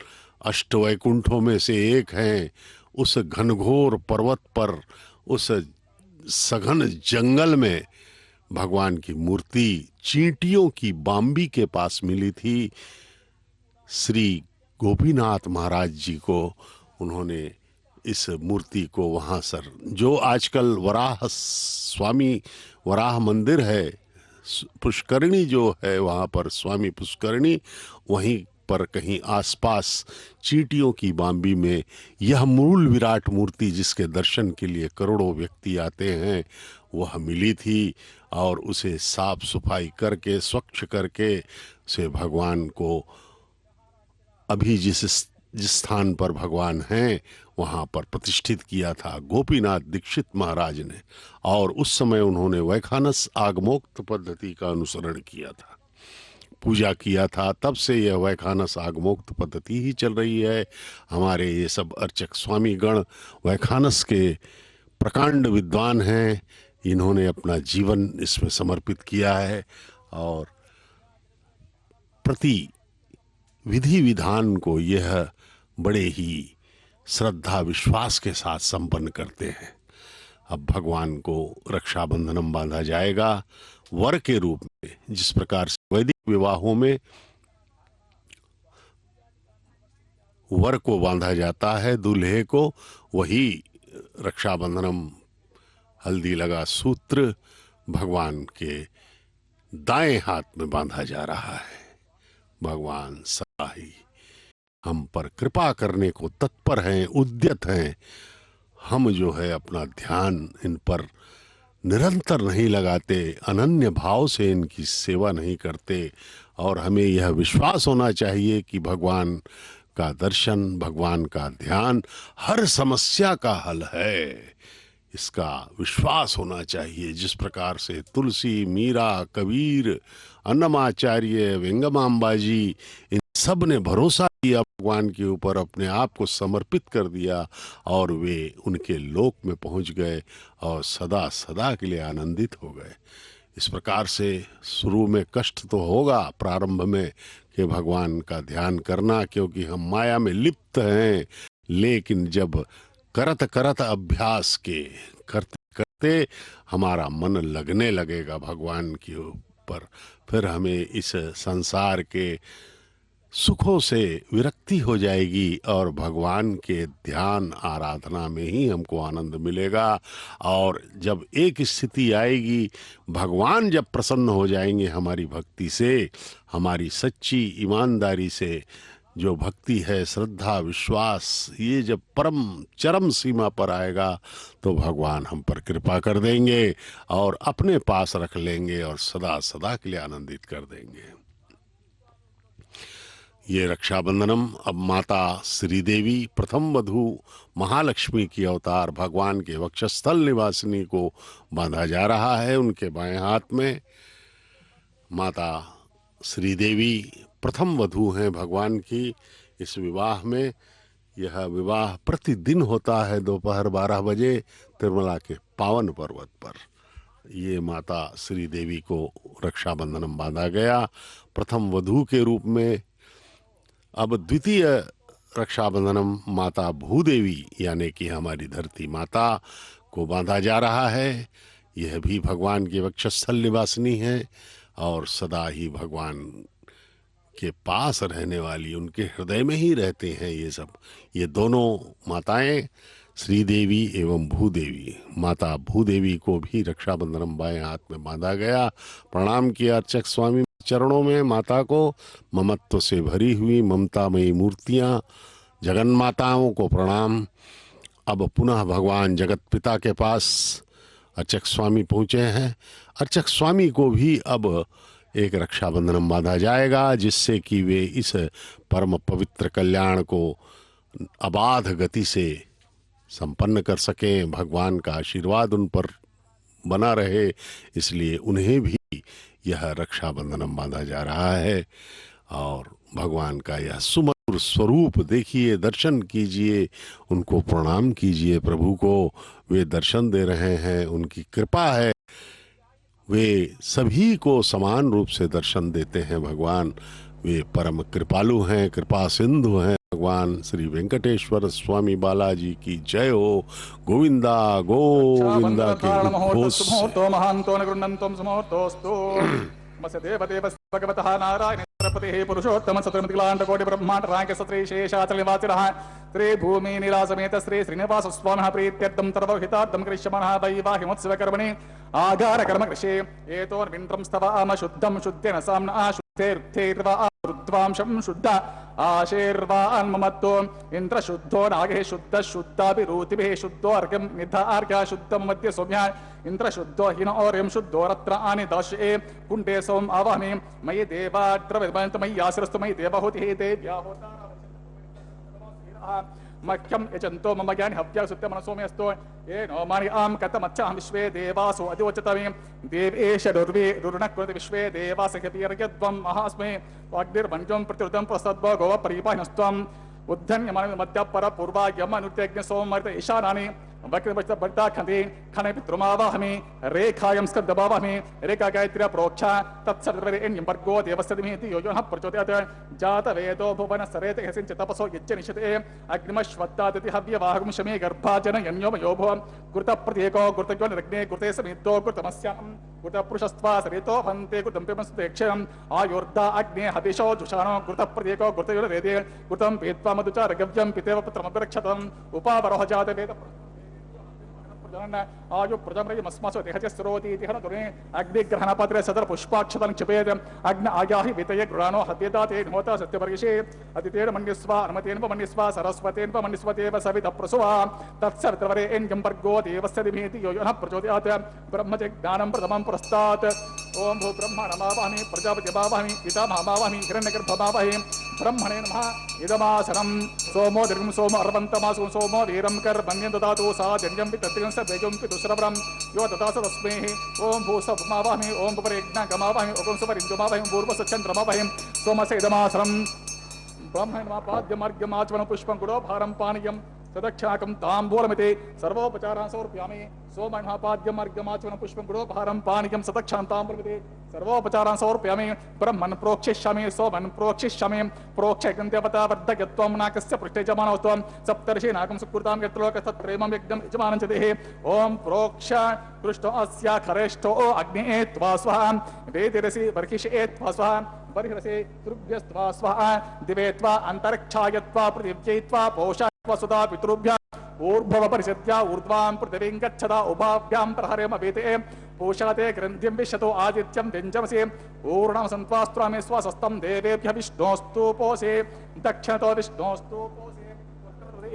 अष्टवैकुंठों में से एक हैं। उस घनघोर पर्वत पर, उस सघन जंगल में भगवान की मूर्ति चींटियों की बाम्बी के पास मिली थी। श्री गोपीनाथ महाराज जी को उन्होंने इस मूर्ति को वहाँ सर, जो आजकल वराह मंदिर है, पुष्करणी जो है वहाँ पर स्वामी पुष्करणी, वहीं पर कहीं आसपास चींटियों की बाम्बी में यह मूल विराट मूर्ति जिसके दर्शन के लिए करोड़ों व्यक्ति आते हैं वह मिली थी। और उसे साफ सफाई करके, स्वच्छ करके, उसे भगवान को अभी जिस स्थान पर भगवान हैं वहाँ पर प्रतिष्ठित किया था गोपीनाथ दीक्षित महाराज ने। और उस समय उन्होंने वैखानस आगमोक्त पद्धति का अनुसरण किया था, पूजा किया था। तब से यह वैखानस आगमोक्त पद्धति ही चल रही है। हमारे ये सब अर्चक स्वामी गण वैखानस के प्रकांड विद्वान हैं। इन्होंने अपना जीवन इसमें समर्पित किया है और प्रति विधि विधान को यह बड़े ही श्रद्धा विश्वास के साथ संपन्न करते हैं। अब भगवान को रक्षाबंधनम बांधा जाएगा वर के रूप में। जिस प्रकार से वैदिक विवाहों में वर को बांधा जाता है दूल्हे को, वही रक्षाबंधनम हल्दी लगा सूत्र भगवान के दाएं हाथ में बांधा जा रहा है। भगवान सदा ही हम पर कृपा करने को तत्पर हैं, उद्यत हैं। हम जो है अपना ध्यान इन पर निरंतर नहीं लगाते, अनन्य भाव से इनकी सेवा नहीं करते। और हमें यह विश्वास होना चाहिए कि भगवान का दर्शन, भगवान का ध्यान हर समस्या का हल है। इसका विश्वास होना चाहिए। जिस प्रकार से तुलसी, मीरा, कबीर, अन्नमाचार्य, वेंगमांबा जी, इन सब ने भरोसा किया भगवान के ऊपर, अपने आप को समर्पित कर दिया और वे उनके लोक में पहुंच गए और सदा सदा के लिए आनंदित हो गए। इस प्रकार से शुरू में कष्ट तो होगा प्रारंभ में कि भगवान का ध्यान करना, क्योंकि हम माया में लिप्त हैं। लेकिन जब करत करत अभ्यास के करते करते हमारा मन लगने लगेगा भगवान के ऊपर, फिर हमें इस संसार के सुखों से विरक्ति हो जाएगी और भगवान के ध्यान आराधना में ही हमको आनंद मिलेगा। और जब एक स्थिति आएगी, भगवान जब प्रसन्न हो जाएंगे हमारी भक्ति से, हमारी सच्ची ईमानदारी से जो भक्ति है, श्रद्धा, विश्वास, ये जब परम चरम सीमा पर आएगा तो भगवान हम पर कृपा कर देंगे और अपने पास रख लेंगे और सदा सदा के लिए आनंदित कर देंगे। ये रक्षाबंधनम अब माता श्रीदेवी प्रथम वधू महालक्ष्मी की अवतार भगवान के वक्षस्थल निवासिनी को बांधा जा रहा है। उनके बाएं हाथ में माता श्रीदेवी प्रथम वधू हैं भगवान की। इस विवाह में, यह विवाह प्रतिदिन होता है दोपहर 12 बजे तिरुमला के पावन पर्वत पर। ये माता श्रीदेवी को रक्षाबंधनम बांधा गया प्रथम वधू के रूप में। अब द्वितीय रक्षाबंधनम माता भूदेवी यानी कि हमारी धरती माता को बांधा जा रहा है। यह भी भगवान के वक्षस्थल निवासिनी है और सदा ही भगवान के पास रहने वाली, उनके हृदय में ही रहते हैं ये सब। ये दोनों माताएं श्रीदेवी एवं भूदेवी। माता भूदेवी को भी रक्षाबंधन बाएं हाथ में बांधा गया। प्रणाम किया अर्चक स्वामी चरणों में। माता को ममत्व से भरी हुई ममतामयी मूर्तियां, जगन माताओं को प्रणाम। अब पुनः भगवान जगत पिता के पास अर्चक स्वामी पहुँचे हैं। अर्चक स्वामी को भी अब एक रक्षाबंधन बांधा जाएगा, जिससे कि वे इस परम पवित्र कल्याण को अबाध गति से संपन्न कर सकें। भगवान का आशीर्वाद उन पर बना रहे, इसलिए उन्हें भी यह रक्षाबंधन बांधा जा रहा है। और भगवान का यह सुमधुर स्वरूप देखिए, दर्शन कीजिए, उनको प्रणाम कीजिए। प्रभु को वे दर्शन दे रहे हैं, उनकी कृपा है, वे सभी को समान रूप से दर्शन देते हैं। भगवान वे परम कृपालु हैं, कृपा सिंधु हैं। भगवान श्री वेंकटेश्वर स्वामी बालाजी की जय हो। गोविंदा गोविंदा के उद्घोष से। महांतो न गृह्णन्तं समोर्तोस्तु मस्य देवदेवस्य भगवतः नारायणपतिः पुरुषोत्तम चतुर्मतिलांड कोटि ब्रह्मांड रांक सत्री शेषाचल निवासिनः श्री भूमि नीला समेत श्री श्रीनिवास स्वामिनः प्रीत्यर्थं सर्वहितार्थं करिष्यमाणः वैवाहिमोत्सव कर्मणि आगार कर्म कृषे एतोर्विन्द्रं स्तवाम शुद्धं शुद्धेन साम्ना शुद्धेर्वा रुद्वांशं शुद्ध आशीर्वान् ममत्तो इंद्र शुद्धो नागे शुद्ध शुद्धाभिरूतिभिः शुद्धो अर्घ्यं निधार्घ्य शुद्धं मध्य सौम्या इंद्र शुद्धो हिन और्यं शुद्धो रत्र आनि दाशे कुंडे सोम आवाहमि मयि देवाद्रवयन्तु मयि आशिरस्तु मयि देवहूतिः देव्या होता मह्यम यजन्तो मम ज्ञानि हव्या सुत्य मनसोम्यस्तो ये नो मानि आम कतमच्चाहं विश्वे देवासो अधिवचतमे देवेश दुर्वे दुर्नकृत विश्वे देवासखतीर्यद्वं महास्मे अग्निर्वन्यं प्रतिरुतं प्रसद्व गोव परिपाहिनस्त्वम् उद्धन्य मन मध्य पर पूर्वा यम अनुत्यज्ञ सोमर्त ईशानानि वक्रवच बट्टा खंदे खने पितृमावाहमि रेखायं स्कंदबावाहमि रेखा गायत्री प्रोक्षा तत्सर्वरे एन्यं वर्गो देवस्यदिमेति यो योनः प्रचोदयात् जात वेदो भुवन सरेत हसिंच तपसो यज्ञ निशते अग्निमश्वत्तादिति हव्यवाहकं शमे गर्भाजन यन्यो मयो भव कृत प्रत्येको कृतज्ञो निरग्ने कृते समिद्धो कृतमस्यां कृत पुरुषस्त्वा सरितो भन्ते कृतं पिमस्तेक्षं आयुर्धा अग्ने हविषो जुषाणो कृत प्रत्येको कृतयो वेदे कृतं पीत्वा मधुचा रगव्यं पितेव पुत्रमभिरक्षतम् उपावरोह जात वेद आयु प्रजमस्मासो देहते स्रोति दुरे अग्निग्रहण पात्रे सदर पुष्पाक्षतं क्षिपेत अग्न आयाहि वितये गृहाणो हव्यदाते होता सत्यवर्गिषे अतितेन मन्यस्वा अनुमतेन मन्यस्वा सरस्वतेन मन्यस्वतेव सवितः प्रसुवा तत्सवितर्वरे एन्यं वर्गो देवस्य दिमेति यो योनः प्रचोदयात् ब्रह्मज्ञानं प्रथमं पुरस्तात् ओम भू ब्रह्मणमावाहमि प्रजापतिमावाहमि पितामहमावाहमि हिरण्यगर्भमावाहमि ब्रह्मणे नमः इदमासनं सोमो दीर्घं सोमो अर्वन्तमासु सोमो वीरं कर्मण्यं ददातु सा जन्यं पितृं स बेजं पितुश्रवरं यो ददास तस्मै ओम भूसवमावाहमि ओम पुपरिज्ञाकमावाहमि ओम सुपरिञ्जमावाहमि पूर्वसचन्द्रमावाहमि सोमस्य इदमासनं ब्रह्मणे नमः पाद्यमार्घ्यमाचमनं पुष्पं गुडो भारं पानीयं सदक्षाकं ताम्बूलमिति सर्वोपचारान् समर्पयामि सोमनः पाद्यमार्घ्यमाचमनं पुष्पं गुडो भारं पानीयं सदक्षां ताम्बूलमिति सर्वोपचारान् समर्पयामि ब्रह्मन् प्रोक्षिष्यामि सोमन् प्रोक्षिष्यामि प्रोक्षयं देवता वर्धयत्वं नाकस्य पृष्ठे जमानोस्त्वं सप्तर्षि नाकं सुकृतां यत्रोकस्तत्प्रेमं यज्ञं यजमानं च देहे ओम प्रोक्ष कृष्णो अस्या खरेष्ठो अग्ने त्वा स्वाहा वेदिरसि वर्षिषे त्वा स्वाहा बर्हिरसि तुभ्यस्त्वा स्वाहा दिवे त्वा अन्तरिक्षाय त्वा पृथिव्यै त्वा पोषाय त्वा सुधा पितृभ्यः ऊर्ध्व परिषद्या ऊर्ध्वां पृथिवीं गच्छता उभाभ्यां प्रहरेम वेते पोषाते ग्रन्थिं विशतो आदित्यं व्यञ्जमसे पूर्णं सन्त्वास्त्रामे स्वसस्तं देवेभ्यः विष्णोस्तु पोषे दक्षिणतो विष्णोस्तु पोषे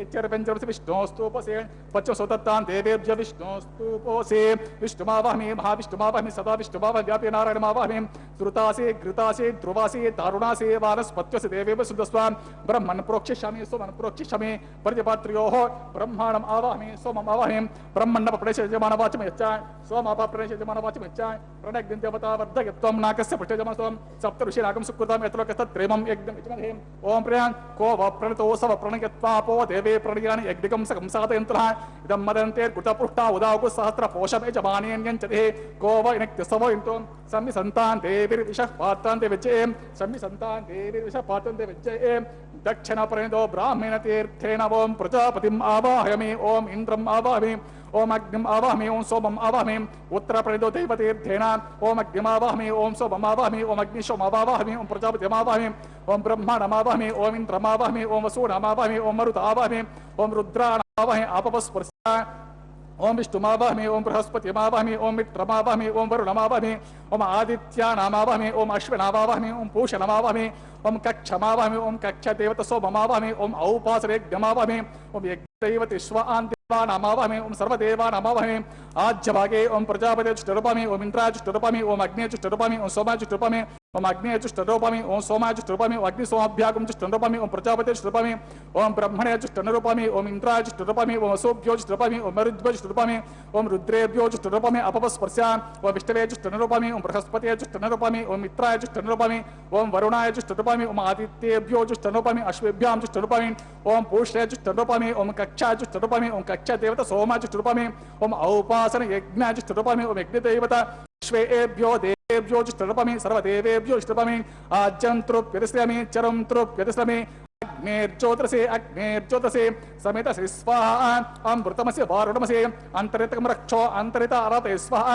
इत्यर्व्यञ्जमसे विष्णोस्तु पोषे पच्चसोतत्तां देवेभ्यः विष्णोस्तु पोषे विष्णुमावाहमि महाविष्णुमावाहमि सदा विष्णुमावाहमि व्यापी नारायणमावाहमि श्रुतासे घृतासे ध्रुवासे दारुणासे वानस्पत्यसे देवेभ्यः शुद्धस्वां ब्रह्मन् प्रोक्षिष्यामि सोमन् प्रोक्षिष्यामि प्रजापत्योः ब्रह्माणम् आवाहमि सोमम् आवाहमि ब्रह्मण्डपप्रदेशे यजमानवाचम यच्च सोमापप्रदेशे यजमानवाचम यच्च प्रणग्निं देवता वर्धयत्वं नाकस्य पृष्ठे जमानस्त्वं सप्तऋषि नाकं सुकृतां यत्रोकस्तत्प्रेमं यज्ञं यजमहे ओम प्रियान् को व प्रणतो सव प्रणयत्वापो देवे प्रणयानि यज्ञिकं सकं साधयन्तः इदं मदन्ते कृतपृष्ठा उदावकु सहस्र पोषमे जमानेन्यञ्चते को व इनक्तिसवो इन्तो सम्मि सन्तान् देवीर्विषः पात्रान् देविज्ये सम्मि सन्तान् देवीर्विषः पात्रान् देविज्ये दक्षिणपरिणतो ब्राह्मण तीर्थेन ओम प्रजापतिम् आवाहयामि ओम इन्द्रम् आवाहयामि ओम अग्निम् आवाहयामि ओम सोमम् आवाहयामि उत्तरपरिणतो दैवतीर्थेन ओम अग्निम् आवाहयामि ओम सोमम् आवाहयामि ओम अग्निशोमम् आवाहयामि ओम प्रजापतिम् आवाहयामि ఓం బ్రహ్మణమావహమి ఓం ఇంద్రమావహమి ఓం వసూనమావహమి ఓం మరుతావహమి ఓం రుద్రాణమావహమి ఆపవస్పర్శ ఓం విష్ణుమావహమి ఓం బృహస్పతిమావహమి ఓం మిత్రమావహమి ఓం వరుణమావహమి ఓం ఆదిత్యానామావహమి ఓం అశ్వినామావహమి ఓం పూషణమావహమి ఓం కక్షమావహమి ఓం కక్షదేవత సోమమావహమి ఓం ఔపాసరేగ్యమావహమి ఓం యజ్ఞదైవత విశ్వాంతివానామావహమి ఓం సర్వదేవానామావహమి ఆజ్యభాగే ఓం ప్రజాపతిచుష్టరూపమి ఓం ఇంద్రాచుష్టరూపమి ఓం అగ్నేచుష్టరూపమి ఓం సోమాచుష్టరూపమి ఓం అగ్నేయుచుష్టరూపమి ఓం సోమాచుష్టరూపమి ఓం అగ్ని సోమాభ్యాగం చుష్టరూపమి ఓం ప్రజాపతిచుష్టరూపమి ఓం బ్రహ్మణేచుష్టరూపమి ఓం ఇంద్రాచుష్టరూపమి ఓం వసోభ్యోచుష్టరూపమి ఓం మరుద్భ్యోచుష్టరూపమి ఓం రుద్రేభ్యోచుష్టరూపమి అపవస్పర్శ ఓం విష్ణవేచుష్టరూపమి ఓం బృహస్పతిచుష్టరూపమి ఓం మిత్రాయుచుష్టరూపమి ఓం వరుణాయుచుష్టరూపమి ఓం ఆదిత్యేభ్యోచుష్టరూపమి అశ్వేభ్యాం చుష్టరూపమి ఓం పూష్యేచుష్టరూపమి ఓం కక్షాచుష్టరూపమి ఓం కక్షదేవత సోమాచుష్టరూపమి ఓం ఔపాసన యజ్ఞాచుష్టరూపమి ఓం యజ్ఞదేవత విశ్వేభ్యో దేవేభ్యో చుష్టరూపమి సర్వదేవేభ్యో చుష్టరూపమి ఆజ్యం తృప్యతిశ్రమి చరం తృప్యతిశ్రమి అగ్నేర్జ్యోతసే సమిత స్వాహ అమృతమసి వారుణమసి అంతరితకం రక్షో అంతరిత అరతే స్వాహ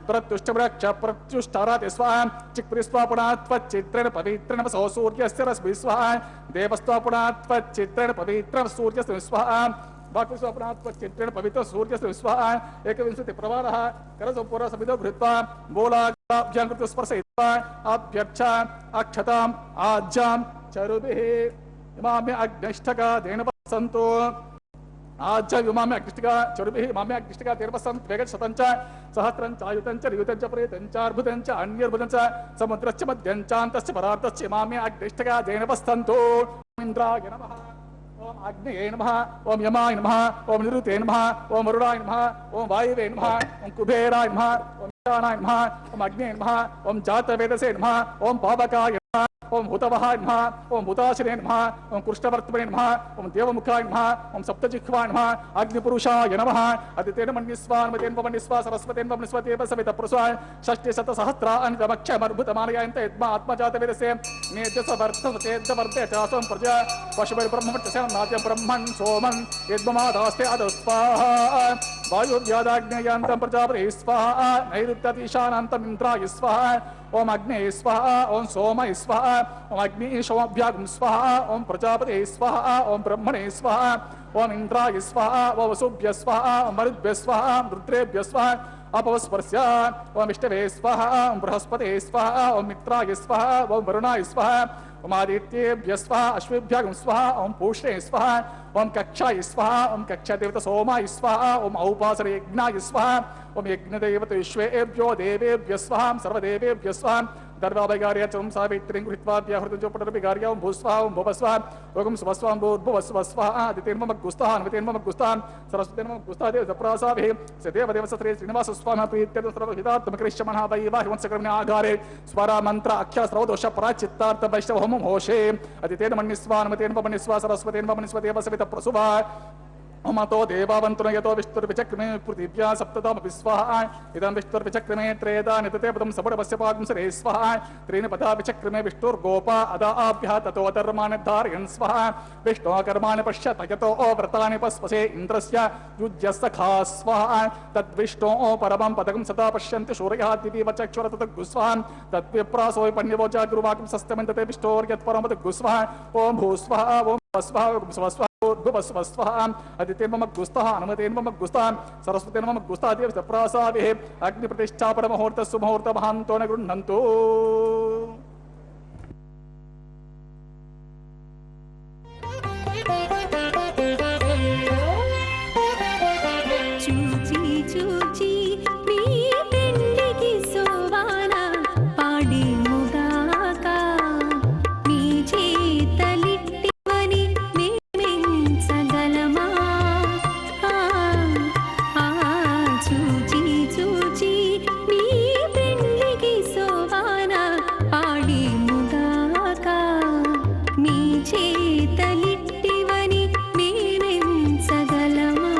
ప్రత్యుష్టరక్ష ప్రత్యుష్టారతే స్వాహ చిక్పురి స్వాపుణాత్వచిత్రేణ పవిత్రేణ వసో సూర్యస్య రశ్మి స్వాహ దేవస్వాపుణాత్వచిత్రేణ పవిత్ర సూర్యస్య స్వాహ వాక్స్వాపుణాత్వచిత్రేణ పవిత్ర సూర్యస్య స్వాహ ఏకవింశతి ప్రవారః కరసంపూర్ణ సమితో భృత్వా మూలాభ్యాం కృత్వ స్పర్శయిత్వా అభ్యర్చ అక్షతాం ఆజ్యాం చరుభిః ఇమామ్య అగ్నిష్టగా దేన సంతో ఆజ్య విమామ్య అగ్నిష్టగా చరుభిః ఇమామ్య అగ్నిష్టగా దేన సంత వేగశతంచ సహస్రంచ ఆయుతంచ రియుతంచ ప్రేతంచ అర్భుతంచ అన్యర్భుతంచ సముద్రస్య మధ్యంచాంతస్య పరార్థస్య ఇమామ్య అగ్నిష్టగా దేన సంతో ఇంద్రాయ నమః ఓం అగ్నియే నమః ఓం యమాయ నమః ఓం నిరుతే నమః ఓం వరుణాయ నమః ఓం వాయువే నమః ఓం కుబేరాయ నమః ఓం ఈశానాయ నమః ఓం అగ్నియే నమః ఓం జాతవేదసే నమః ఓం పావకాయ నమః ఓం హుతవహాయ నమః ఓం హుతాశినే నమః ఓం కృష్ణవర్తమనే నమః ఓం దేవముఖాయ నమః ఓం సప్తజిహ్వాయ నమః అగ్నిపురుషాయ నమః అదితేన మన్యస్వాన్మతేన పవన్యస్వా సరస్వతేన పవన్యస్వతేవ సవిత పురుషాయ షష్ఠి శత సహస్రాన్వితమక్షమర్భుతమానయాయంత యద్మా ఆత్మజాతవేదసే నేత్యసవర్తవతేద్వర్తే చాసం ప్రజా పశుభిర్బ్రహ్మవర్చసేన నాద్యం బ్రహ్మణ్ సోమన్ యద్మమాదాస్తే అదస్వాహ వాయుర్వ్యాదాగ్నేయాంతం ప్రజాపతి స్వాహ నైరుత్యతీశానాంతం ఇంద్రాయ స్వాహ ఓం అగ్నే స్వాహ ఓం సోమ స్వాహ ఓం అగ్ని సోమభ్యాగం స్వాహ ఓం ప్రజాపతి స్వాహ ఓం బ్రహ్మణే స్వాహ ఓం ఇంద్రాయ స్వాహ ఓం వసుభ్య స్వాహ ఓం మరుద్భ్య స్వాహ రుద్రేభ్య స్వాహ అపవస్పర్శ ఓం విష్ణవే స్వాహ ఓం బృహస్పతే స్వాహ ఓం మిత్రాయ స్వాహ ఓం వరుణాయ స్వాహ ఓం ఆదిత్యేభ్య స్వాహ అశ్వేభ్యాగం స్వాహ ఓం పూష్ణే స్వాహ ఓం కక్షాయ స్వాహ ఓం కక్షదేవత సోమాయ స్వాహ ఓం ఔపాసన యజ్ఞాయ స్వాహ ఓం యజ్ఞదేవత విశ్వేభ్యో దేవేభ్య స్వాహ సర్వదేవేభ్య స్వాహ దర్వాభైగార్యాచం సావిత్రిం గృహీత్వాభ్యాహృతజోపటర్భిగార్యాం భూస్వాహం భువస్వాహ ఓం స్వస్వాం భూర్భువస్వస్వాహ ఆదిత్యేన్మగ్గుస్తాహ అన్వితేన్మగ్గుస్తాహ సరస్వతేన్మగ్గుస్తాదేవ సప్రాసాభి సదేవదేవ సత్రే శ్రీనివాస స్వామి ప్రీత్యర్థ సర్వహితాత్మకరిష్యమణః వైవాహివంశకర్మిణ ఆగారే స్వర మంత్ర అక్షర శ్రవదోష పరాచిత్తార్థ వైష్ణవ హోమం హోషే అదితేన మన్యస్వా అన్వితేన్ పవన్యస్వా సరస్వతేన్ పవన్యస్వదేవ సవిత ప్రసుభా మతో దేవావంతునయతో విష్ణుర్విచక్రమే పృథివ్యా సప్తతామపి స్వాహ ఇదం విష్ణుర్విచక్రమే త్రేదా నితతే పదం సపడపస్య పాగం సరే స్వాహ త్రీని పదా విచక్రమే విష్ణుర్గోపా అదాభ్యः తతో ధర్మాణి ధారయన్ స్వాహ విష్ణో కర్మాణి పశ్యత యతో వ్రతాని పస్పసే ఇంద్రస్య యుజ్య సఖా స్వాహ తద్విష్ణో పరమం పదకం సదా పశ్యంతి సూర్యः దివీవ చక్షుర తద్గు స్వాహ తద్విప్రాసో పన్యవోచా గురువాక్యం సస్తమింతతే విష్ణోర్యత్ పరమం తద్గు స్వాహ ఓం భూస్వాహ ఓం స్వాహ ఓం స్వస్వాహ భువస్వస్వాహ అదితేన్మగ్గుస్తాహ అనుమతేన్మగ్గుస్తాహ సరస్వతేన్మగ్గుస్తాదేవ సప్రాసాభిః అగ్నిప్రతిష్ఠాపన ముహూర్త సుముహూర్త మహాంతో న గృహ్ణంతు చూచి చూచి మీ పెండికి సోవాన పాడి ముగాక మీ చేతలిట్టివని మేమెంచగలమా చూచి చూచి మీ పెండికి సోవాన పాడి ముగాక మీ చేతలిట్టివని మేమెంచగలమా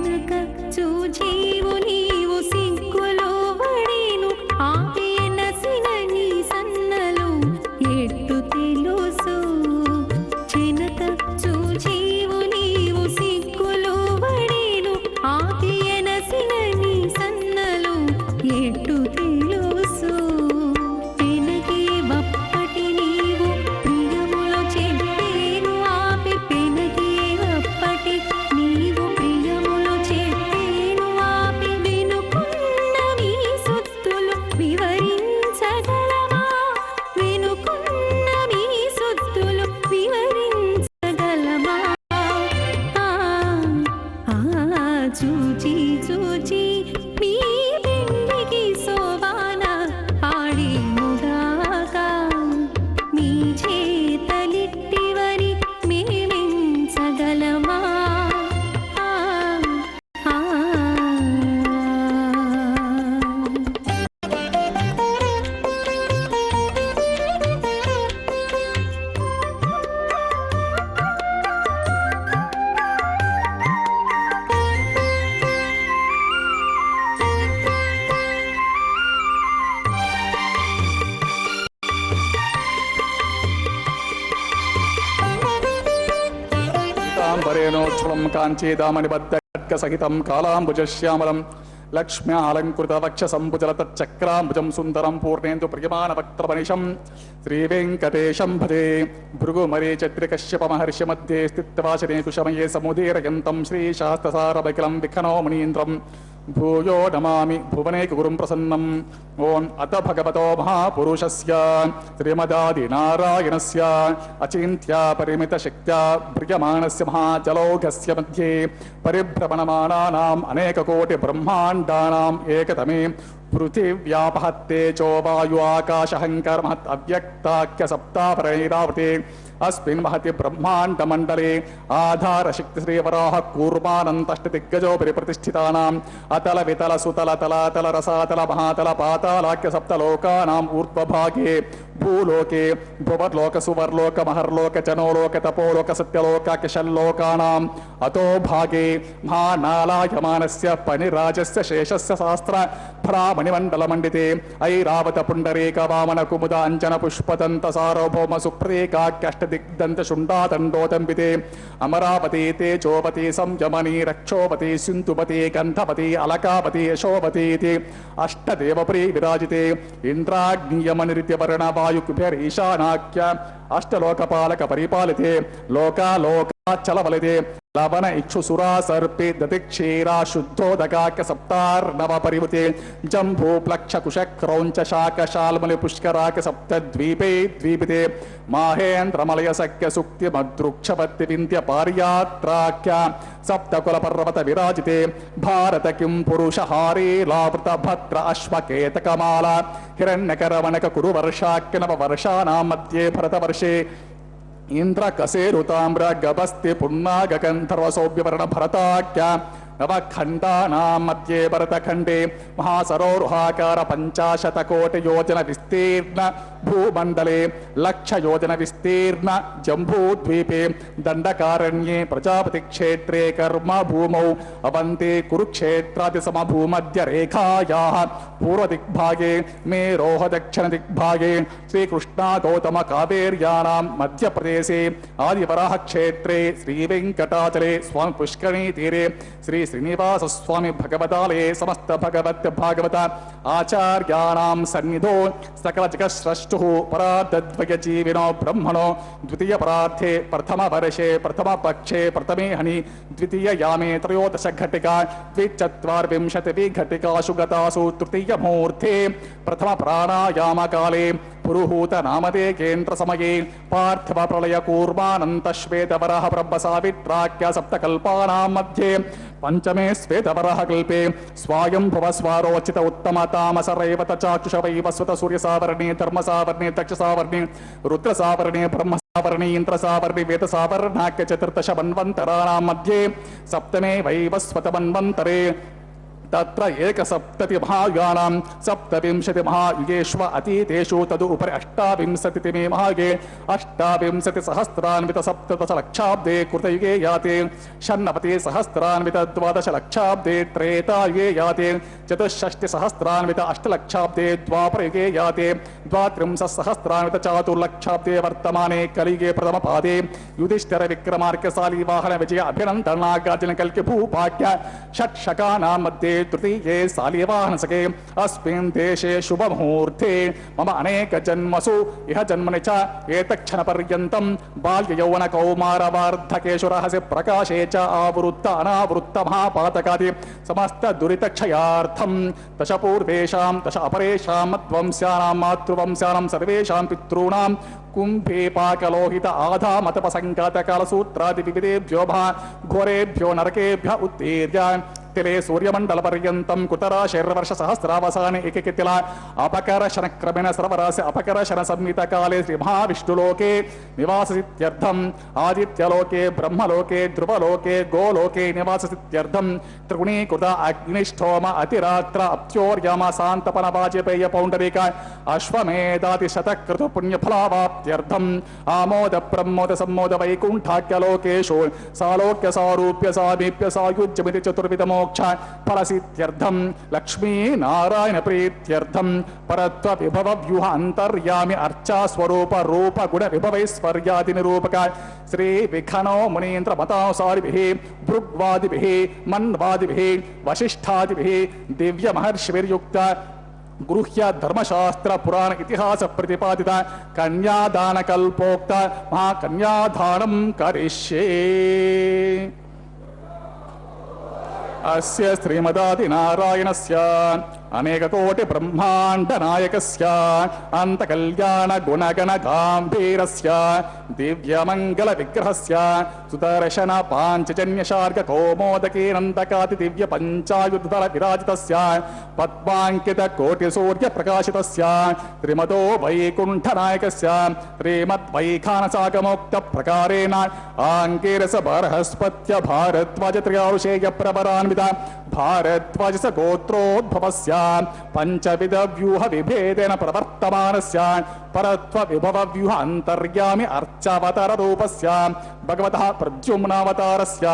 వెనుక చూచేవు నీవు సిగ్గులో వడేను ఆపేనసిన నీ సన్నలు ఎట్టు తెలుసు వెనుక చూచేవు నీవు సిగ్గులో వడేను ఆపేనసిన నీ సన్నలు ఎట్టు తెలుసు పెనగే వప్పటి నీవు ప్రియములో చెప్పేను ఆపి పెనగే వప్పటి నీవు ప్రియములో చెప్పేను ఆపి వెనుకున్న మీ సొత్తులు వివరించగలమా వెనుకున్న మీ సొత్తులు వివరించగలమా చూచి చూచి మీ పెండికి శోభాన పాడేముగాక మీ చేతలిట్టివని మేమించగలమా ఆ, ఆ. పీతాంబరేణోజ్వలం కాంచీదామణిబద్ధఖడ్గసహితం కాళాంబుజశ్యామలం లక్ష్మ్యాలంకృతవక్షసంభుజలతచ్చక్రాంబుజం సుందరం పూర్ణేందు ప్రియమానవక్త్రమనిశం శ్రీవేంకటేశం భజే భృగుమరీచత్రికశ్యప మహర్షి మధ్యే స్థిత్వాచనే కుశమయే సముదీరయంతం శ్రీశాస్త్రసారమఖిలం విఖనో మునీంద్రం భూయో నమామి భువనేక గురుం ప్రసన్నం ఓం అత భగవతో మహాపురుషస్య శ్రీమదాదినారాయణస్య అచింత్య పరిమిత శక్త్యా భ్రియమాణస్య మహాజలౌఘస్య మధ్యే పరిభ్రమణమానానాం అనేక కోటి బ్రహ్మాండానాం ఏకతమే పృథివ్యాపహత్తేజో వాయు ఆకాశహంకర్ మహత్ అవ్యక్తాఖ్య సప్తాపరైరావతే अस्मिन् महति ब्रह्मांड मंडले आधार शक्ति श्री वराह कूर्मानंतष्ट दिग्गजोपरि प्रतिष्ठितानाम् अतल वितल सुतल तलातल रसातल महातल पातालाख्य सप्तलोकानाम् ऊर्ध्वभागे भूलोके भुवर्लोक सुवर्लोक महर्लोक जनोलोक तपोलोक सत्यलोकाख्य षल्लोकानाम् अतो भागे महानालायमानस्य पनिराजस्य शेषस्य शास्त्र भ्रामणिमण्डलमण्डिते ऐरावत पुण्डरीक वामन कुमुद अंजन पुष्पदन्त सार्वभौम सुप्रेकाख्यष्ट दिग्दंत शुंडादंडोदंबिते अमरावती तेजोवती संयमनी रक्षोवती सिंधुवती गंधवती अलकावती यशोवती अष्टदेवप्री विराजिते इंद्राग्नियमनिरित्यवर्ण वायुकुभेरीशानाख्य अष्टलोकपालक परिपालिते लोकालोकाचलवलिते लवन इक्षुसुरा सर्पे दतिक्षीरा शुद्धोदकाख्य सप्तार्णव परिवृते जम्बू प्लक्ष कुश क्रौंच शाक शाल्मलि पुष्कराख्य सप्तद्वीपे द्वीपिते माहेन्द्रमलय सख्य सुक्ति मद्रुक्षवत्ति विन्ध्य पार्यात्राख्य सप्तकुल पर्वत विराजिते भारत किं पुरुष हारी लावृत भद्र अश्वकेतकमाला हिरण्यकरवणक कुरु वर्षाख्य नव वर्षाणां मध्ये भरतवर्षे इंद्र कसेरुताम्र गभस्ति पुन्नाग गंधर्व सौभ्यवर्ण भरताख्य नवखंडानां मध्ये भरतखंडे महासरोरुहाकार 50 कोटि योजन विस्तीर्ण भूमंडले लक्ष योजन विस्तीर्ण जम्बूद्वीपे दंडकारण्ये प्रजापति क्षेत्रे कर्म भूमौ अवन्ते कुरुक्षेत्रादि समभूमध्य रेखायाः पूर्व दिग्भागे मेरोह दक्षिण दिग्भागे श्रीकृष्णा गौतम कावेर्याणां मध्य प्रदेशे आदिवराह क्षेत्रे श्रीवेंकटाचले स्वामी पुष्करणी तीरे श्री श्रीनिवास स्वामी भगवतालये समस्त भगवत भागवत आचार्याणां सन्निधौ सकल जगत् स्रष्टुः परार्धद्वय जीविनो ब्रह्मणो द्वितीय परार्थे प्रथम वर्षे प्रथम पक्षे प्रथमे हनि द्वितीय यामे त्रयोदश घटिका द्विचत्वारिंशतिः घटिकासु गतासु तृतीय मुहूर्ते प्रथम प्राणायाम काले पुरुहूत नामदे केन्द्र समये पार्थिव प्रलय कूर्मानंत श्वेतवरः ब्रह्म सावित्राख्य सप्तकल्पानां मध्ये पंचमे श्वेतवरः कल्पे स्वायंभुव स्वारोचित उत्तम तामस रैवत चाक्षुष वैवस्वत सूर्य सावर्णे धर्म सावर्णे दक्ष सावर्णे रुद्र सावर्णे ब्रह्म सावर्णे इंद्र सावर्णे वेद सावर्णाख्य चतुर्दश मन्वन्तराणां मध्ये सप्तमे वैवस्वत मन्वन्तरे तत्र एकसप्तति महायुगानां सप्तविंशति महायुगेष्व अतीतेषु तदु उपरि अष्टाविंशतितमे महायुगे अष्टाविंशतिसहस्रान्वित सप्तदशलक्षाब्दे कृतयुगे याते षण्णवति सहस्रान्वित द्वादशलक्षाब्दे त्रेतायुगे याते चतुष्षष्टिसहस्रान्वित अष्टलक्षाब्दे द्वापरयुगे याते द्वात्रिंशत्सहस्रान्वित चातुर्लक्षाब्दे वर्तमाने कलियुगे प्रथमपादे युधिष्ठिर विक्रमार्क शालीवाहन विजय अभिनंदन नागार्जुन कल्कि भूपाक्य षट्शकानां मध्ये तृतीये शालीवाहन सखे अस्मिन् देशे शुभ मुहूर्ते मम अनेक जन्मसु इह जन्मनि च एतक्षण पर्यन्तं बाल्य यौवन कौमार वार्धकेषु रहस्य प्रकाशे च आवृत्त अनावृत्त महापातकादि समस्त दुरितक्षयार्थं दश पूर्वेषां दश अपरेषां मध्वंस्यानां मातृवंस्यानां सर्वेषां पितॄणां कुंभे पाकलोहित आधा मतपसंकात कालसूत्रादि विविधेभ्यो घोरेभ्यो नरकेभ्य उत्तीर्य तिले सूर्यमंडल पर्यंतं कुतराशैर्वर्ष सहस्रावसाने एककितिल अपकर्षण क्रमेण सर्वरास्य अपकर्षण संहित काले श्री महाविष्णुलोके निवाससित्यर्थम् आदित्यलोके ब्रह्मलोके ध्रुवलोके गोलोके निवाससित्यर्थं त्रिगुणीकृत अग्निष्ठोम अतिरात्र अप्त्योर्यम शान्तपन वाजपेय पौण्डरीक अश्वमेधादि शतक्रतु पुण्यफलावाप्त्यर्थम् आमोद प्रमोद सम्मोद वैकुण्ठाख्यलोकेषु सालोक्य सारूप्य सामीप्य सायुज्यमिति चतुर्विधमो फलसित्यर्थं लक्ष्मी नारायण प्रीत्यर्थं परत्व विभव व्यूह अंतर्यामि अर्चा स्वरूप रूप गुण विभवैश्वर्यादि निरूपक श्री विखनो मुनीन्द्र मतानुसारिभिः भृग्वादिभिः मन्वादिभिः वशिष्ठादिभिः दिव्य महर्षिभिर्युक्त गृह्य धर्मशास्त्र पुराण इतिहास प्रतिपादित कन्यादान कल्पोक्त महाकन्यादानं करिष्ये। अस्य श्रीमदादि नारायणस्य अनेक कोटि ब्रह्मांड नायकस्य अंत कल्याण गुणगण गांभीरस्य दिव्य मंगल विग्रहस्य सुदर्शन पांचजन्य शार्ग कौमोदकी नंदकादि दिव्य पंचायुधर विराजितस्य पद्मांकित कोटि सूर्य प्रकाशितस्य त्रिमतो वैकुंठ नायकस्य श्रीमद्वैखानसागमोक्त प्रकारेण आंगिरस बृहस्पत्य भारद्वाज त्रयारुषेय प्रवरान्वित भारद्वाज गोत्रोद्भवस्य पंचविध व्यूह विभेदेन प्रवर्तमानस्य परत्व विभव व्यूह अंतर्यामि अर्चावतार रूपस्य भगवतः प्रद्युम्नावतारस्य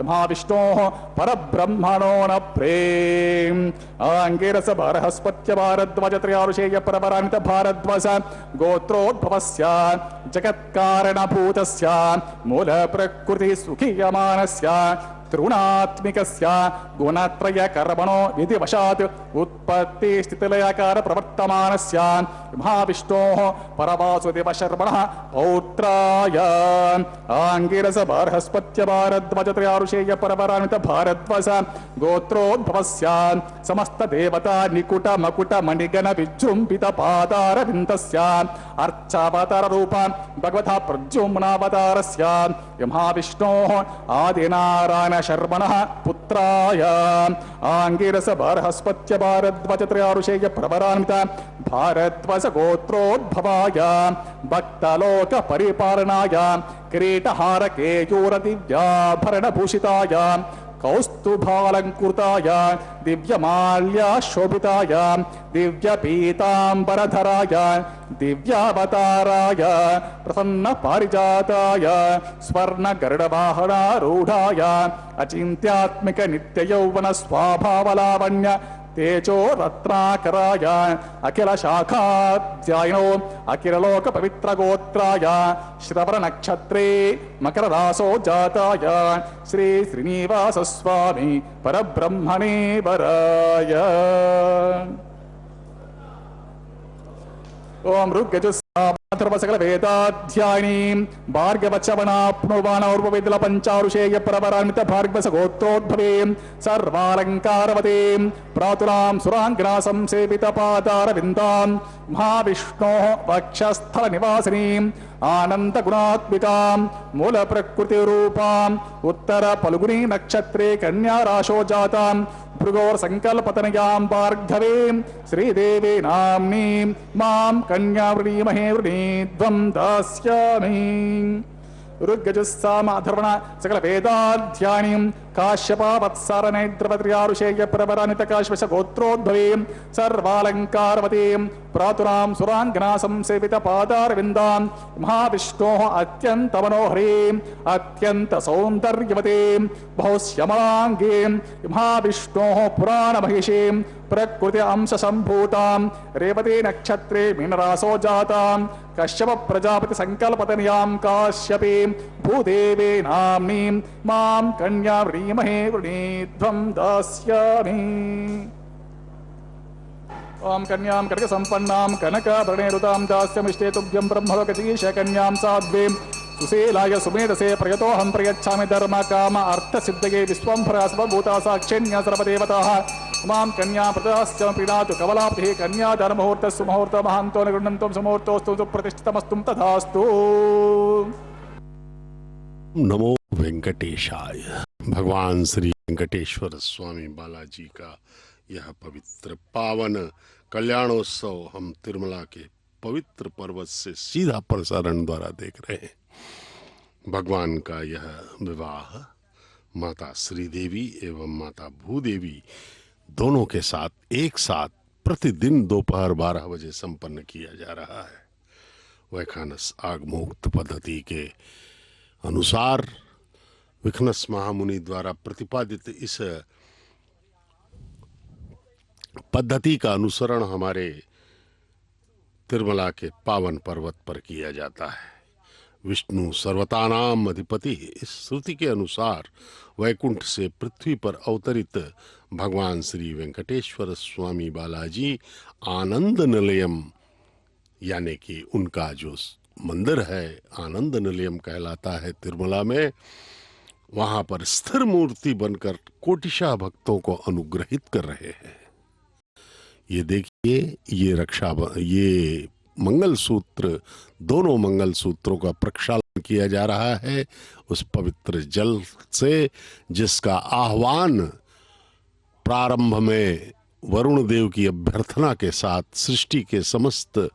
महाविष्णोः परब्रह्मणो न प्रेम आंगिरस बृहस्पत्य भारद्वाज त्रयारुषेय प्रवरान्वित भारद्वाज गोत्रोद्भवस्य जगत्कारणभूतस्य मूल प्रकृति सुखीयमानस्य त्रिगुणात्मिकस्य गुणत्रय कर्मणो विधिवशात् उत्पत्ति स्थितिलयकार प्रवर्तमानस्य महाविष्णोः परवासुदेव शर्मणः पौत्राय आंगिरस बृहस्पत्य भारद्वाज त्रयारुषेय परवरान्वित भारद्वाज गोत्रोद्भवस्य समस्त देवता निकुट मकुट मणिगण विजृंभित पादारविन्दस्य अर्चावतार रूप भगवतः प्रद्युम्नावतारस्य महाविष्णोः आदिनारायण शर्मणः पुत्राय आंगिरस बृहस्पत्य भारद्वाज त्रयारुषेय प्रवरान्वित भारद्वाज गोत्रोद्भवाय भक्तलोक परिपालनाय किरीटहार केयूर दिव्याभरण भूषिताय कौस्तुभालंकृताय दिव्यमाल्य शोभिताय दिव्य पीतांबरधराय दिव्यावताराय प्रसन्न पारिजाताय स्वर्ण गरुडवाहनारूढाय अचिन्त्यात्मिक नित्य यौवन स्वाभावलावण्य तेजो रत्नाकराय अखिल शाखाध्यायिनो अखिल लोक पवित्र गोत्राय श्रवण नक्षत्रे मकर रासो जाताय श्री श्रीनिवास स्वामी परब्रह्मणे वराय ओम ऋग्यजुस्सामथर्वसकल वेदाध्यायिनीं भार्गवचवनाप्नुवानौर्ववेदल पंचारुषेय प्रवरान्वित भार्गवस गोत्रोद्भवें सर्वालंकारवतीं प्रातुलां सुरांगना संसेवित पादारविन्दां महाविष्णोः वक्षस्थल निवासिनीं आनंद गुणात्मिकां मूल प्रकृति रूपां उत्तर फल्गुनी नक्षत्रे कन्या राशो जातां भृगोर संकल्पतनयां भार्गवीं श्रीदेवी नाम्नीं मां कन्या वृणीमहे वृणीध्वं दास्यामि ऋग्यजुस्साम अथर्वण सकल वेदाध्यानीं काश्यपावत्सारनैद्रवत्र्यारुषेय प्रवरानितकाश्वश गोत्रोद्भवीं सर्वालङ्कारवतीं प्रातुरां सुराङ्गनासं सेवित पादारविन्दां महाविष्णोः अत्यन्तमनोहरीं अत्यन्तसौन्दर्यवतीं बहुश्यमलाङ्गीं महाविष्णोः पुराणमहिषीं प्रकृति अंश संभूतां रेवती नक्षत्रे मीनरासो जातां कश्यप प्रजापति संकल्पतनयां काश्यपीं भूदेवी नाम्नीं मां कन्या व्रीमहे वृणीध्वं दास्यामि। ओम कन्यां कर्क संपन्नां कनकाभरणैरुतां दास्यमिष्टे तुभ्यं ब्रह्मलोकधीश कन्यां साध्वीं सुशीलाय सुमेधसे प्रयतोऽहं प्रयच्छामि धर्म काम अर्थ सिद्धये विश्वंभरा सर्वभूता साक्षिण्या सर्वदेवताः मां कन्या प्रदास्यं प्रीणातु कमलाप्तिः कन्यादानमुहूर्तः सुमुहूर्तः महान्तो निगृह्णन्तं सुमुहूर्तोऽस्तु सुप्रतिष्ठितमस्तु तथास्तु। नमो वेंकटेशाय। भगवान श्री वेंकटेश्वर स्वामी बालाजी का यह पवित्र पावन कल्याणोत्सव हम तिरुमला के पवित्र पर्वत से सीधा प्रसारण द्वारा देख रहे हैं। भगवान का यह विवाह माता श्रीदेवी एवं माता भूदेवी दोनों के साथ एक साथ प्रतिदिन दोपहर 12 बजे संपन्न किया जा रहा है। वैखानस आगमोक्त पद्धति के अनुसार विखनस महामुनि द्वारा प्रतिपादित इस पद्धति का अनुसरण हमारे तिरुमला के पावन पर्वत पर किया जाता है। विष्णु सर्वतानाम अधिपति इस श्रुति के अनुसार वैकुंठ से पृथ्वी पर अवतरित भगवान श्री वेंकटेश्वर स्वामी बालाजी आनंद निलयम यानी कि उनका जो मंदिर है आनंद निलयम कहलाता है तिरुमला में, वहां पर स्थिर मूर्ति बनकर कोटिशाह भक्तों को अनुग्रहित कर रहे हैं। ये देखिए ये मंगल सूत्र, दोनों मंगल सूत्रों का प्रक्षालन किया जा रहा है उस पवित्र जल से, जिसका आह्वान प्रारंभ में वरुण देव की अभ्यर्थना के साथ सृष्टि के समस्त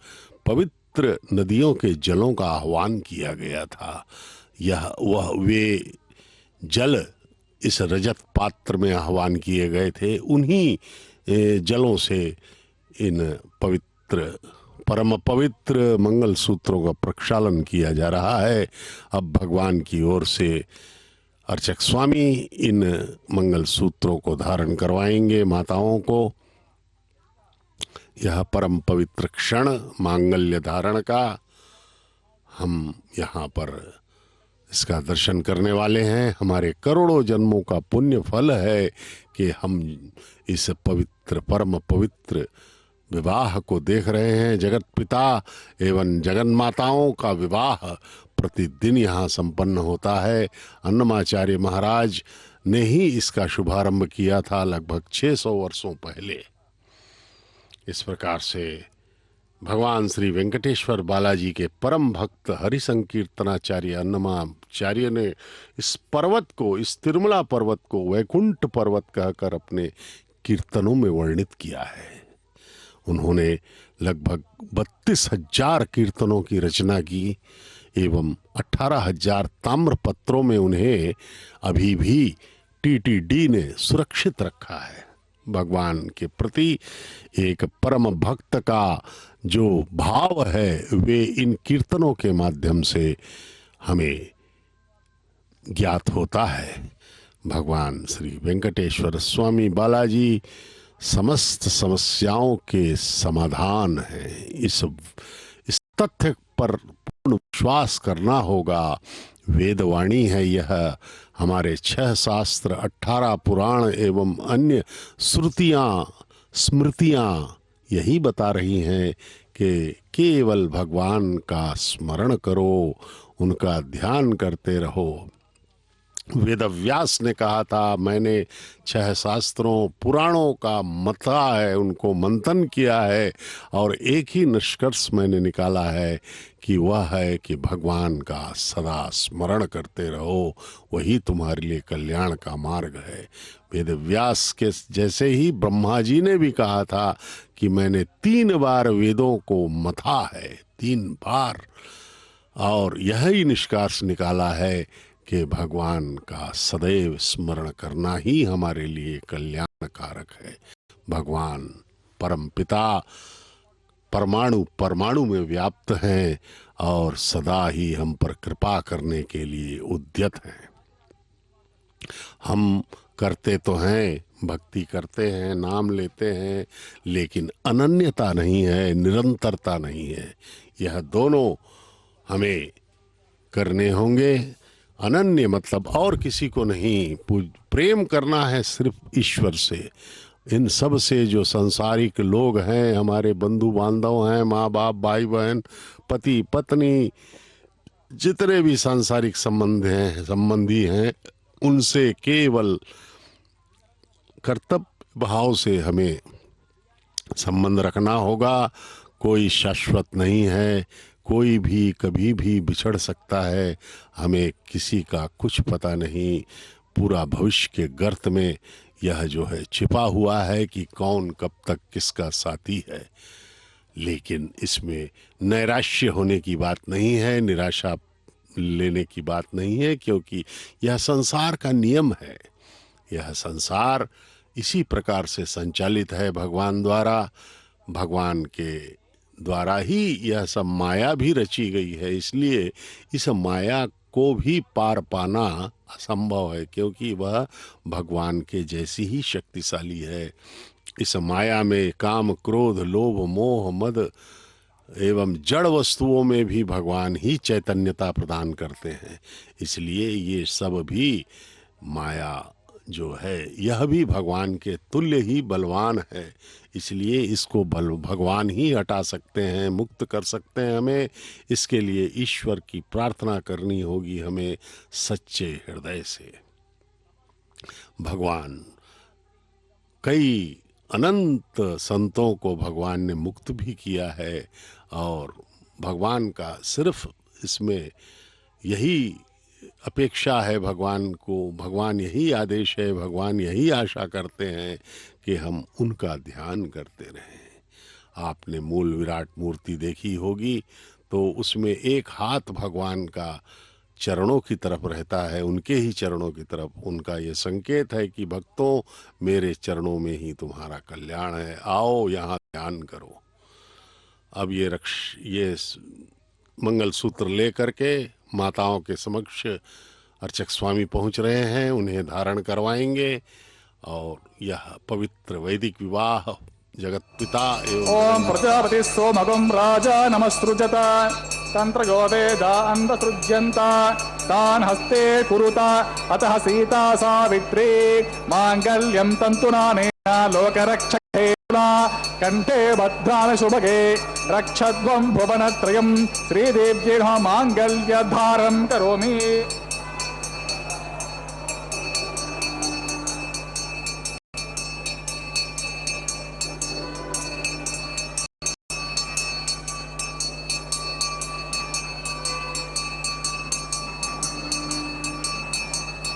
पवित्र नदियों के जलों का आह्वान किया गया था। वे जल इस रजत पात्र में आह्वान किए गए थे। उन्हीं जलों से इन परम पवित्र मंगल सूत्रों का प्रक्षालन किया जा रहा है। अब भगवान की ओर से अर्चक स्वामी इन मंगल सूत्रों को धारण करवाएंगे माताओं को। यह परम पवित्र क्षण मांगल्य धारण का हम यहाँ पर इसका दर्शन करने वाले हैं। हमारे करोड़ों जन्मों का पुण्य फल है कि हम इस पवित्र परम पवित्र विवाह को देख रहे हैं। जगत पिता एवं जगन माताओं का विवाह प्रतिदिन यहाँ संपन्न होता है। अन्नमाचार्य महाराज ने ही इसका शुभारंभ किया था लगभग 600 वर्षों पहले। इस प्रकार से भगवान श्री वेंकटेश्वर बालाजी के परम भक्त हरि संकीर्तनाचार्य अन्नमाचार्य ने इस पर्वत को, इस तिरुमला पर्वत को वैकुंठ पर्वत कहकर अपने कीर्तनों में वर्णित किया है। उन्होंने लगभग 32,000 कीर्तनों की रचना की एवं 18,000 ताम्र पत्रों में उन्हें अभी भी TTD ने सुरक्षित रखा है। भगवान के प्रति एक परम भक्त का जो भाव है वे इन कीर्तनों के माध्यम से हमें ज्ञात होता है। भगवान श्री वेंकटेश्वर स्वामी बालाजी समस्त समस्याओं के समाधान है। इस तथ्य पर पूर्ण विश्वास करना होगा। वेदवाणी है यह। हमारे 6 शास्त्र, 18 पुराण एवं अन्य श्रुतियाँ स्मृतियाँ यही बता रही हैं कि केवल भगवान का स्मरण करो, उनका ध्यान करते रहो। वेदव्यास ने कहा था, मैंने 6 शास्त्रों पुराणों का मथा है, उनको मंथन किया है और एक ही निष्कर्ष मैंने निकाला है कि वह है कि भगवान का सदा स्मरण करते रहो, वही तुम्हारे लिए कल्याण का मार्ग है। वेदव्यास के जैसे ही ब्रह्मा जी ने भी कहा था कि मैंने 3 बार वेदों को मथा है, 3 बार और यही निष्कर्ष निकाला है कि भगवान का सदैव स्मरण करना ही हमारे लिए कल्याणकारक है। भगवान परम पिता परमाणु परमाणु में व्याप्त हैं और सदा ही हम पर कृपा करने के लिए उद्यत हैं। हम करते तो हैं, भक्ति करते हैं, नाम लेते हैं, लेकिन अनन्यता नहीं है, निरंतरता नहीं है। यह दोनों हमें करने होंगे। अनन्य मतलब और किसी को नहीं, प्रेम करना है सिर्फ ईश्वर से। इन सब से जो सांसारिक लोग हैं, हमारे बंधु बांधव हैं, माँ बाप, भाई बहन, पति पत्नी, जितने भी सांसारिक संबंधी हैं, उनसे केवल कर्तव्य भाव से हमें संबंध रखना होगा। कोई शाश्वत नहीं है, कोई भी कभी भी बिछड़ सकता है। हमें किसी का कुछ पता नहीं। पूरा भविष्य के गर्त में यह जो है छिपा हुआ है कि कौन कब तक किसका साथी है। लेकिन इसमें नैराश्य होने की बात नहीं है, निराशा लेने की बात नहीं है, क्योंकि यह संसार का नियम है। यह संसार इसी प्रकार से संचालित है भगवान द्वारा। भगवान के द्वारा ही यह सब माया भी रची गई है। इसलिए इस माया को भी पार पाना असंभव है, क्योंकि वह भगवान के जैसी ही शक्तिशाली है। इस माया में काम, क्रोध, लोभ, मोह, मद एवं जड़ वस्तुओं में भी भगवान ही चैतन्यता प्रदान करते हैं। इसलिए ये सब भी माया जो है यह भी भगवान के तुल्य ही बलवान है। इसलिए इसको भगवान ही हटा सकते हैं, मुक्त कर सकते हैं। हमें इसके लिए ईश्वर की प्रार्थना करनी होगी, हमें सच्चे हृदय से। भगवान कई अनंत संतों को भगवान ने मुक्त भी किया है, और भगवान का सिर्फ इसमें यही अपेक्षा है भगवान को, भगवान यही आदेश है, भगवान यही आशा करते हैं कि हम उनका ध्यान करते रहें। आपने मूल विराट मूर्ति देखी होगी, तो उसमें एक हाथ भगवान का चरणों की तरफ रहता है, उनके ही चरणों की तरफ। उनका ये संकेत है कि भक्तों, मेरे चरणों में ही तुम्हारा कल्याण है, आओ यहाँ ध्यान करो। अब ये मंगल सूत्र ले करके माताओं के समक्ष अर्चक स्वामी पहुंच रहे हैं, उन्हें धारण करवाएंगे। और यह पवित्र वैदिक विवाह जगत पिता ओम प्रजापति सोमगम राजा नमस्रुजत तंत्र वेदा अंधसृज्यंता तान हस्ते कुरुता अतः सीता सावित्री मांगल्यम तंतुनानेन लोकरक्षकेला कंठे भद्राणि शुभगे रक्षध्वं भुवनत्रयं श्रीदेव्यै मांगल्यधारं करोमि।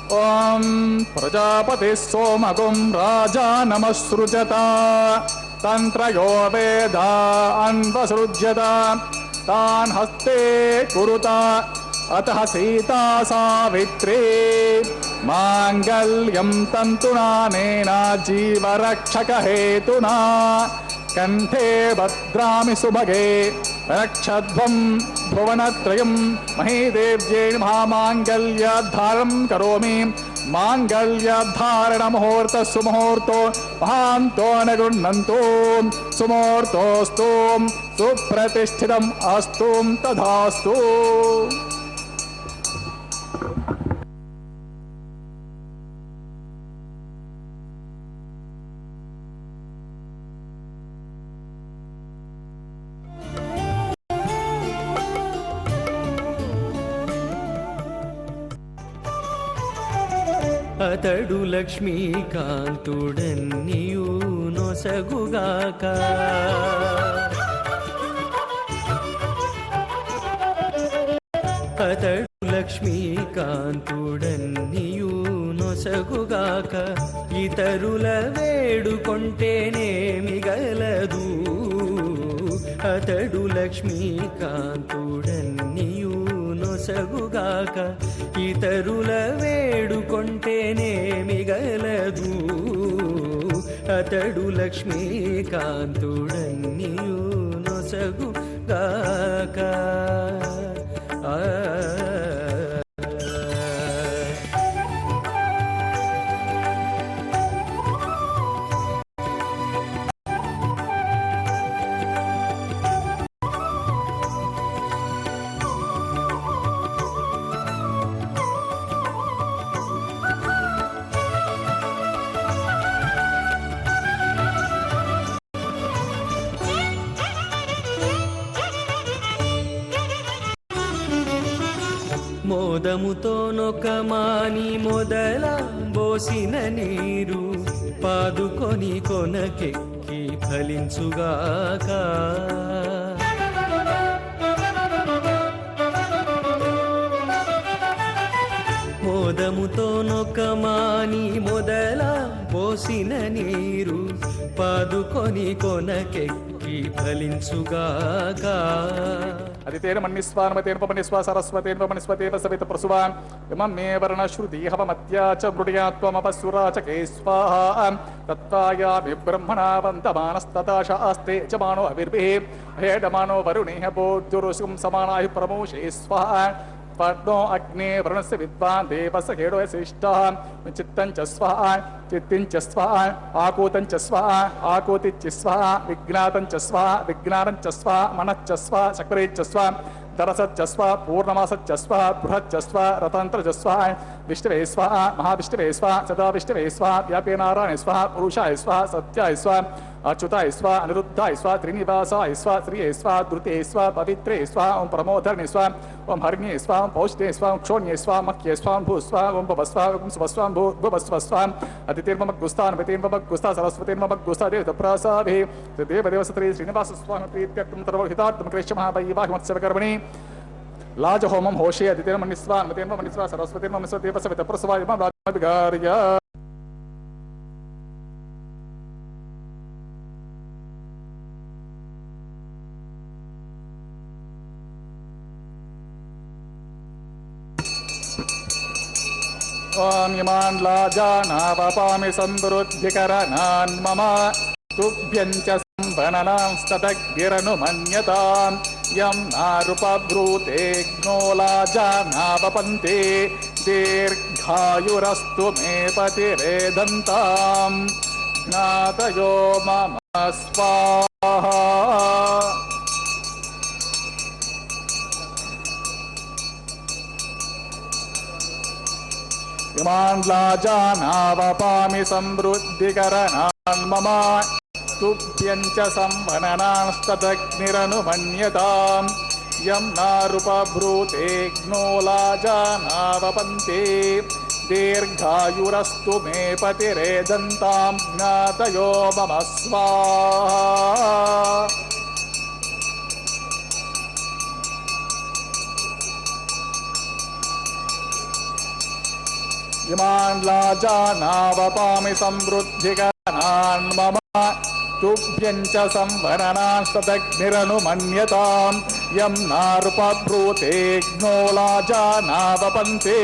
ओम प्रजापति सोमगुं राजा नमस्रुजत तंत्रयो वेदा अन्वसृज्यत तान् हस्ते कुरुता अतः सीता सावित्री मांगल्यं तंतुनानेन जीवरक्षकहेतुना कंठे भद्रामि सुभगे रक्षध्वं भुवनत्रयं महीदेव्यै महामांगल्यधारं करोमि। मांगल्यधारण मुहूर्त सुमुहूर्तो महान्तो न गृह्णन्तु सुमुहूर्तोऽस्तु सुप्रतिष्ठितम् अस्तु तथास्तु। అతడు లక్ష్మీకాంతుడన్నియు నొసగుగాక అతడు లక్ష్మీకాంతుడన్నియు నొసగుగాక ఇతరుల వేడుకొంటేనేమి గలదు అతడు లక్ష్మీకాంతుడన్నియు నొసగుగాక ఇతరుల వేడుకొంటేనే మిగలదు అతడు లక్ష్మీకాంతుడన్నియు నొసగుగాక మోదముతో నొకమాని మొదల బోసిన నీరు పాదుకొని కొనకెక్కి ఫలించుగాక మోదముతో నొకమాని మొదల బోసిన నీరు పాదుకొని కొనకెక్కి ఫలించుగాక అదితేన మన్నిస్వానమతేన పమనిస్వా సరస్వతేన పమనిస్వతేన సవిత ప్రసువాన్ ఇమం మే వర్ణశ్రుతి హవమత్యా చ మృడియా త్వమపస్సురా చ కే స్వాహా తత్వాయా విబ్రహ్మణావంతమానస్తతా శాస్త్రే చ మానో అవిర్భిః హేడమానో వరుణేః బోధ్యురుషుం సమానాయు ప్రమోషే స్వాహా పద్మో అగ్నే వరుణస్య విద్వాన్ దేవస్య హేడో శ్రేష్ఠః చిత్తం చ స్వాహా చిత్తిం చ స్వాహా ఆకూతం చ స్వాహా ఆకూతి చ స్వాహా విజ్ఞాతం చ స్వాహా విజ్ఞానం చ స్వాహా మనశ్చ స్వాహా చక్రే చ స్వాహా దరసచ్చ స్వాహా పూర్ణమాసచ్చ స్వాహా బృహచ్చ స్వాహా రతంత్ర చ స్వాహా విష్ణవే స్వాహా మహావిష్ణవే స్వాహా సదా విష్ణవే స్వాహా వ్యాపే నారాయణ స్వాహా పురుషాయ స్వాహా సత్యాయ స్వాహా అచ్యుతాయ స్వాహా అనిరుద్ధాయ స్వాహా శ్రీనివాసాయ స్వాహా శ్రీయే స్వాహా ధృతే స్వాహా పవిత్రే స్వాహా ఓం ప్రమోధర్ణి స్వాహా ఓం హరిణ్యే స్వాహా పౌష్ణే స్వాహా క్షోణ్యే స్వాహా మఖ్యే స్వాహా భూ స్వాహా ఓం భవస్వాహా ఓం స్వస్వాహా భూభవస్వ స్వాహా అతిథిర్మమ గుస్థాన్ పితిర్మమ గుస్థా సరస్వతిర్మమ గుస్థా దేవత ప్రాసాభి దేవదేవ సత్రే శ్రీనివాస స్వామి ప్రీత్యర్థం తరవహితార్థం క్లేశమహాభైవాహిమత్సవకర్మణి లాజహోమం హోషే అతిథిర్మన్నిస్వా మతిర్మన్నిస్వా సరస్వతిర్మన్నిస్వ దేవ సవిత ప్రసవా ఇమం రాజవిగార్య ఓం ఇమాన్ లాజానావపామి సంవృద్ధికరణాన్ మమ తుభ్యం చ సంభననాంస్తదగ్నిరనుమన్యతాం యం నారుపబ్రూతేఘ్నో లాజానావపంతే దీర్ఘాయురస్తు మే పతిరేదంతాం జ్ఞాతయో మమ స్వాహా ఇమాన్ లాజానావపామి సంవృద్ధికరణాన్ మమ తుభ్యం చ సంవననాంస్తదగ్నిరనుమన్యతాం యం నారుపబ్రూతేఘ్నో లాజానావపంతే దీర్ఘాయురస్తు మే పతిరేదంతాం జ్ఞాతయో మమ స్వాహా ఇమాన్ లాజానావపామి సంవృద్ధికరణాన్ మమ తుభ్యం చ సంవననాంస్తదగ్నిరనుమన్యతాం యం నారుపబ్రూతేఘ్నో లాజానావపంతే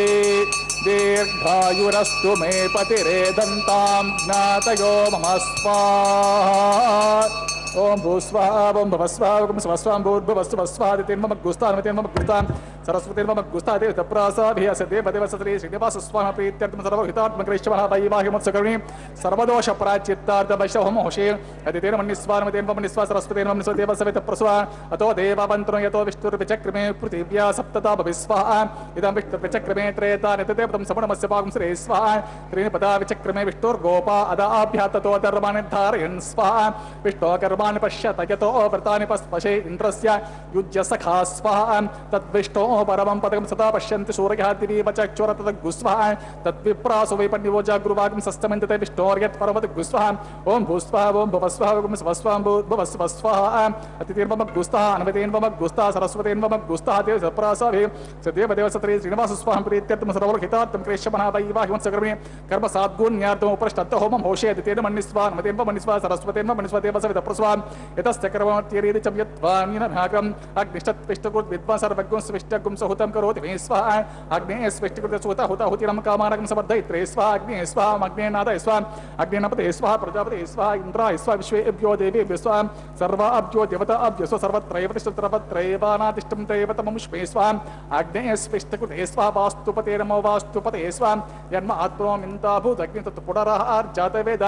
దీర్ఘాయురస్తు మే పతిరేదంతాం జ్ఞాతయో మమ స్వాహా ఓం భూస్వాహా ఓం భవస్వాహా ఓం స్వస్వాం భూర్భువస్సువస్వాదితిర్మమ గుస్థాన్మతిర్మమ గుస్థాన్ సరస్వతిర్మమ గుస్థాదే తప్రాసాభియ సదేవదేవ సత్రే శ్రీనివాస స్వామి ప్రీత్యర్థం సర్వహితాత్మకృష్ణమహాభైవాహిమత్సకర్ణి సర్వదోష ప్రాచిత్తార్థమైషహోమోషే అదితేన మన్నిస్వానమతిర్మన్నిస్వా సరస్వతిర్మన్నిస్వ దేవ సవిత ప్రసవా అతో దేవవంతను యతో విష్ణుర్విచక్రమే పృథివ్యా సప్తతా భవిస్వాహా ఇదం విష్ణుర్విచక్రమే త్రేతా నితదేవతం సమణమస్య పాకం శ్రే స్వాహా త్రీని పదా విచక్రమే విష్ణుర్గోపా అదాభ్యాతతో ధర్మాన్ని ధారయన్ స్వాహా విష్ణో కర్మాణి పశ్యత యతో వ్రతాని పశ్పశే ఇంద్రస్య యుజ్య సఖా స్వాహా తద్విష్ణో పరమం పదకం సదా పశ్యంతి సూర్యః దివీవ చక్షుర తద్గుస్వాహా తద్విప్రాసు వైపన్యవో జాగృవాగం సస్తమంతతే విష్ణోర్యత్ పరమత్ గుస్వాహా ఓం భూస్వాహా ఓం భవస్వాహా ఓం స్వస్వాం భూర్భువస్సువస్వాహా అతిథిర్మమ గుస్థాః అనవతేన్మమ గుస్థాః సరస్వతేన్మమ గుస్థాః దేవ సప్రాసాభి సదేవదేవ సత్రే శ్రీనివాస స్వామి ప్రీత్యర్థం సర్వహితార్థం క్లేశమహాభైవాహిమత్సకర్ణి కర్మ సాద్గుణ్యార్థం ఉపరిష్టత్త హోమం హోషే అతిథేన మన్నిస్వా అనవతేన్మన్నిస్వా సరస్వతేన్మన్నిస్వ దేవ సవిత ప్రసవా यतस्य कर्मत्यरीति च यत्त्वामीनभागम् अग्निष्टत्विष्टकृत् विद्वान् सर्वज्ञं स्विष्टगुं सहुतं करोति मे स्वाहा अग्ने स्विष्टकृत सुहता हुताहुतिरं कामानकं समर्दयित्रे स्वाहा अग्ने स्वाहा अग्नेनादाय स्वाहा अग्नेनपते स्वाहा प्रजापते स्वाहा इन्द्राय स्वाहा विश्वेभ्यो देवेभ्यो स्वाहा सर्वाभ्यो देवता अभ्यो सर्वत्रैव तिष्ठत्रवत्रैवानातिष्ठं त्रैवतममुष्मे स्वाहा अग्ने स्विष्टकृते स्वाहा वास्तुपते नमो वास्तुपते स्वाहा जन्म आत्मनो मिन्दाभूत अग्नि तत् पुनरार्जातवेद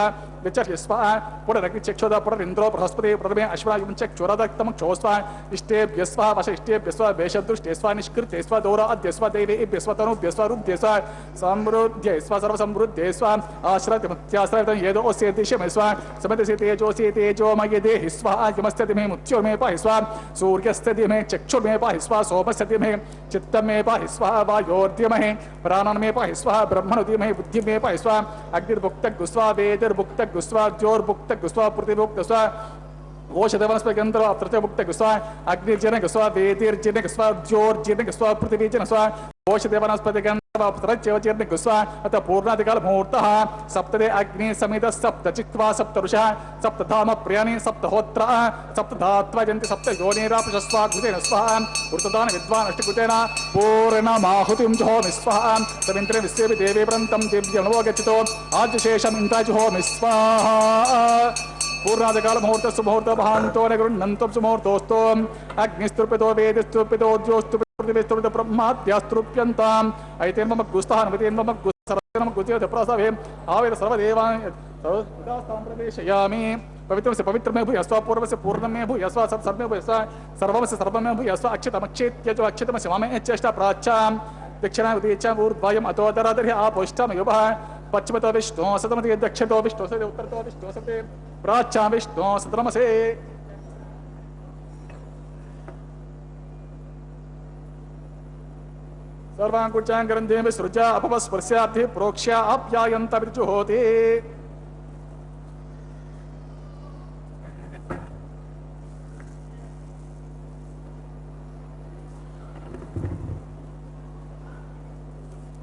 विचर्य स्वाहा पुनरग्निचक्षुद पुनरिन्द्रो बृहस्पति पुनर्मे अश्वयुं चक्षुरदक्तम क्षोस्वा इष्टेभ्य स्वाहा वश इष्टेभ्य स्वाहा वेषदृष्टे स्वाहा निष्कृत्य स्वाहा दौराद्य स्वाहा देवेभ्य स्वाहा तनुभ्य स्वाहा रुभ्य स्वाहा समृद्ध्य स्वाहा सर्वसमृद्धे स्वाहा आश्रयते मत्याश्रयते येदोऽस्य दिशमे स्वाहा समदस्य तेजोऽस्य तेजोमय देहि स्वाहा यमस्य दिमे मुच्योर्मे पाहि स्वाहा सूर्यस्य दिमे चक्षुर्मे पाहि स्वाहा सोमस्य दिमे चित्तमे पाहि स्वाहा वायोर्दिमहे प्राणन्मे पाहि स्वाहा ब्रह्मणोदिमहे बुद्धिमे पाहि स्वाहा अग्निर्भुक्तः स्वाहा वेदिर्भुक्तः स्वाहा ज्योर्भुक्तः स्वाहा प्रतिभुक्तः स्वाहा ओषधवनस्पतिगन्धर्व तृतीयभुक्तः स्वाहा अग्निर्जनकः स्वाहा वेदिर्जनकः स्वाहा ज्योर्जनकः स्वाहा पृथिवीजनकः स्वाहा ओषधवनस्पतिगन्धर्व तृतीयजीर्णकः स्वाहा अतः पूर्णादिकालमुहूर्तः सप्तदे अग्नि समितः सप्त चित्वा सप्त ऋषः सप्तधाम प्रियाणि सप्तहोत्रः सप्तधात्वा जन्ति सप्त योनिरापशस्वा कृतेन स्वाहा वृतदान विद्वान् अष्टकृतेन पूर्णमाहुतिं जुहोमि स्वाहा समिन्द्रे विश्वेपि देवे व्रन्तं दिव्यमनो गच्छतो आद्यशेषम् इन्द्राय जुहोमि स्वाहा पूर्णादिकाल मुहूर्त सुमुहूर्त भान्तो न गृह्णन्तो सुमुहूर्तोऽस्तु अग्निस्तुप्यतो वेदिस्तुप्यतो ज्योस्तुप्यतो पृथिवीस्तुप्यतो ब्रह्माद्यास्तुप्यन्ताम् ऐतेन मम गुस्तः नवतेन मम गुस्तरं गुज्यते प्रसवे आवेद सर्वदेवान् सर्वदास्तां प्रवेशयामि पवित्रस्य पवित्रमे भूयस्व पूर्वस्य पूर्णमे भूयस्व सर्वमे भूयस्व सर्वस्य सर्वमे भूयस्व अक्षतमक्षेत्यजो अक्षतमस्य ममे चेष्टा प्राच्यां दक्षिणाय उदीच्याम् ऊर्ध्वायम् अतोदरादर्हि आपोष्टामयुभः पश्चिमतो विष्णु सतमते दक्षिणतो विष्णु सते उत्तरतो विष्णु सते प्राच्यां विष्णु सतनमसे सर्वांकुचां ग्रन्थेन विसृज्य अपवस्पर्श्यार्थे प्रोक्ष्य आप्यायन्त विजुहोति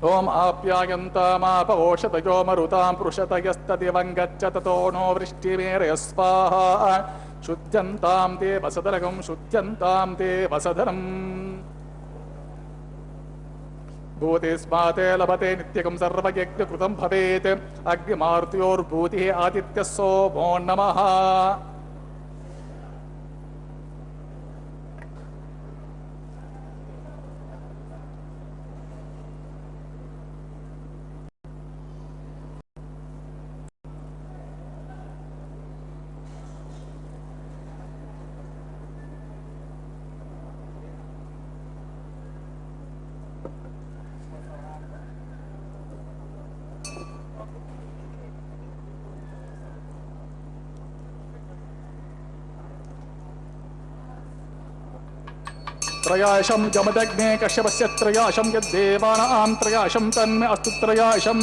ओम आप्यायन्तामापवोषतयो मरुतां पुरुषतयस्तदिवं गच्छ ततो नो वृष्टिमेरय स्वाहा शुद्ध्यन्तां ते वसदरगं शुद्ध्यन्तां ते वसदरम् भूतिस्माते लभते नित्यकं सर्वयज्ञकृतं भवेत् अग्निमारुत्योर्भूतिः आदित्यः सोमो नमः त्रयाशं जमदग्ने कश्यपस्य त्रयाशं यद्देवानां त्रयाशं तन्मे अस्तु त्रयाशम्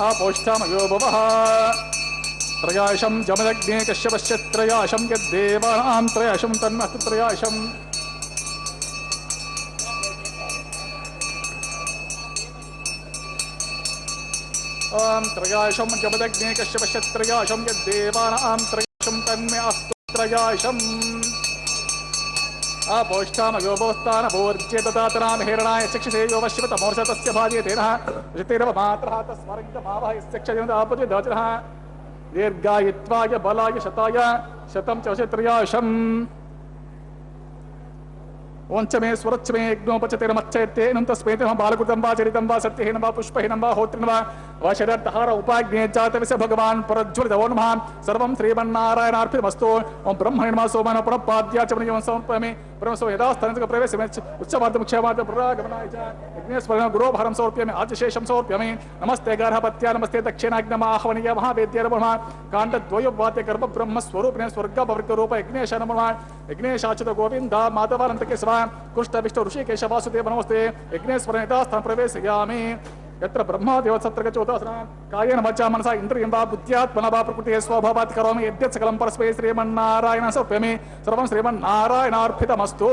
आपोष्ठामयो भवः त्रयाशं जमदग्ने कश्यपस्य त्रयाशं यद्देवानां त्रयाशं तन्मे अस्तु त्रयाशम् ॐ त्रयाशं जमदग्ने कश्यपस्य त्रयाशं यद्देवानां त्रयाशं तन्मे अस्तु त्रयाशम् आपोष्ठामयोगोस्तान भोर्जेतदातनाम हिरणाय शिक्षसे योवश्यवतमोर्षतस्य भाजेतेन ऋतेरव मात्रः तस्मरग्धमावः शिक्षयन्तापतिदचनः दीर्घायित्वाय बलाय शताय शतं च त्रयाशम् ओंचमे स्वरच्छमे यज्ञोपचतेरमच्चैत्येनं तस्मेतेन बालकृतं वा चरितं वा सत्यहीनं वा पुष्पहीनं वा होत्रिनं वा शरद्धहार उपाग्ने जातविस्य भगवान् परज्वलितो नमः सर्वं श्रीमन्नारायणार्पितमस्तु ओं ब्रह्मणे नमः सोमनो प्रणपाद्या च मणिं समर्पयामि परमसो यदास्थानस्य प्रवेशमे उच्चमार्गमुख्यमार्ग पुरागमनाय च यज्ञस्मरणं गुरोभारं समर्पयामि आदिशेषं समर्पयामि नमस्ते गार्हपत्या नमस्ते दक्षिणाग्नमाह्वनीय महावेद्य नमः काण्डद्वयोवाद्य गर्भ ब्रह्मस्वरूपिणे स्वर्गपवर्गरूप यज्ञेश नमः यज्ञेशाच्युत गोविन्द माधवानन्तकेशव कृष्ण विष्णु ऋषिकेश वासुदेव नमस्ते यज्ञेश्वर यथास्थान प्रवेशयामि यत्र ब्रह्मदेव सत्रगचोदासना कायेन वाचा मनसा इन्द्रियं वा बुद्ध्यात्मना वा प्रकृतेः स्वभावात् करोमि यद्यत् सकलं परस्मै श्रीमन्नारायण समर्पयामि सर्वं श्रीमन्नारायणार्पितमस्तु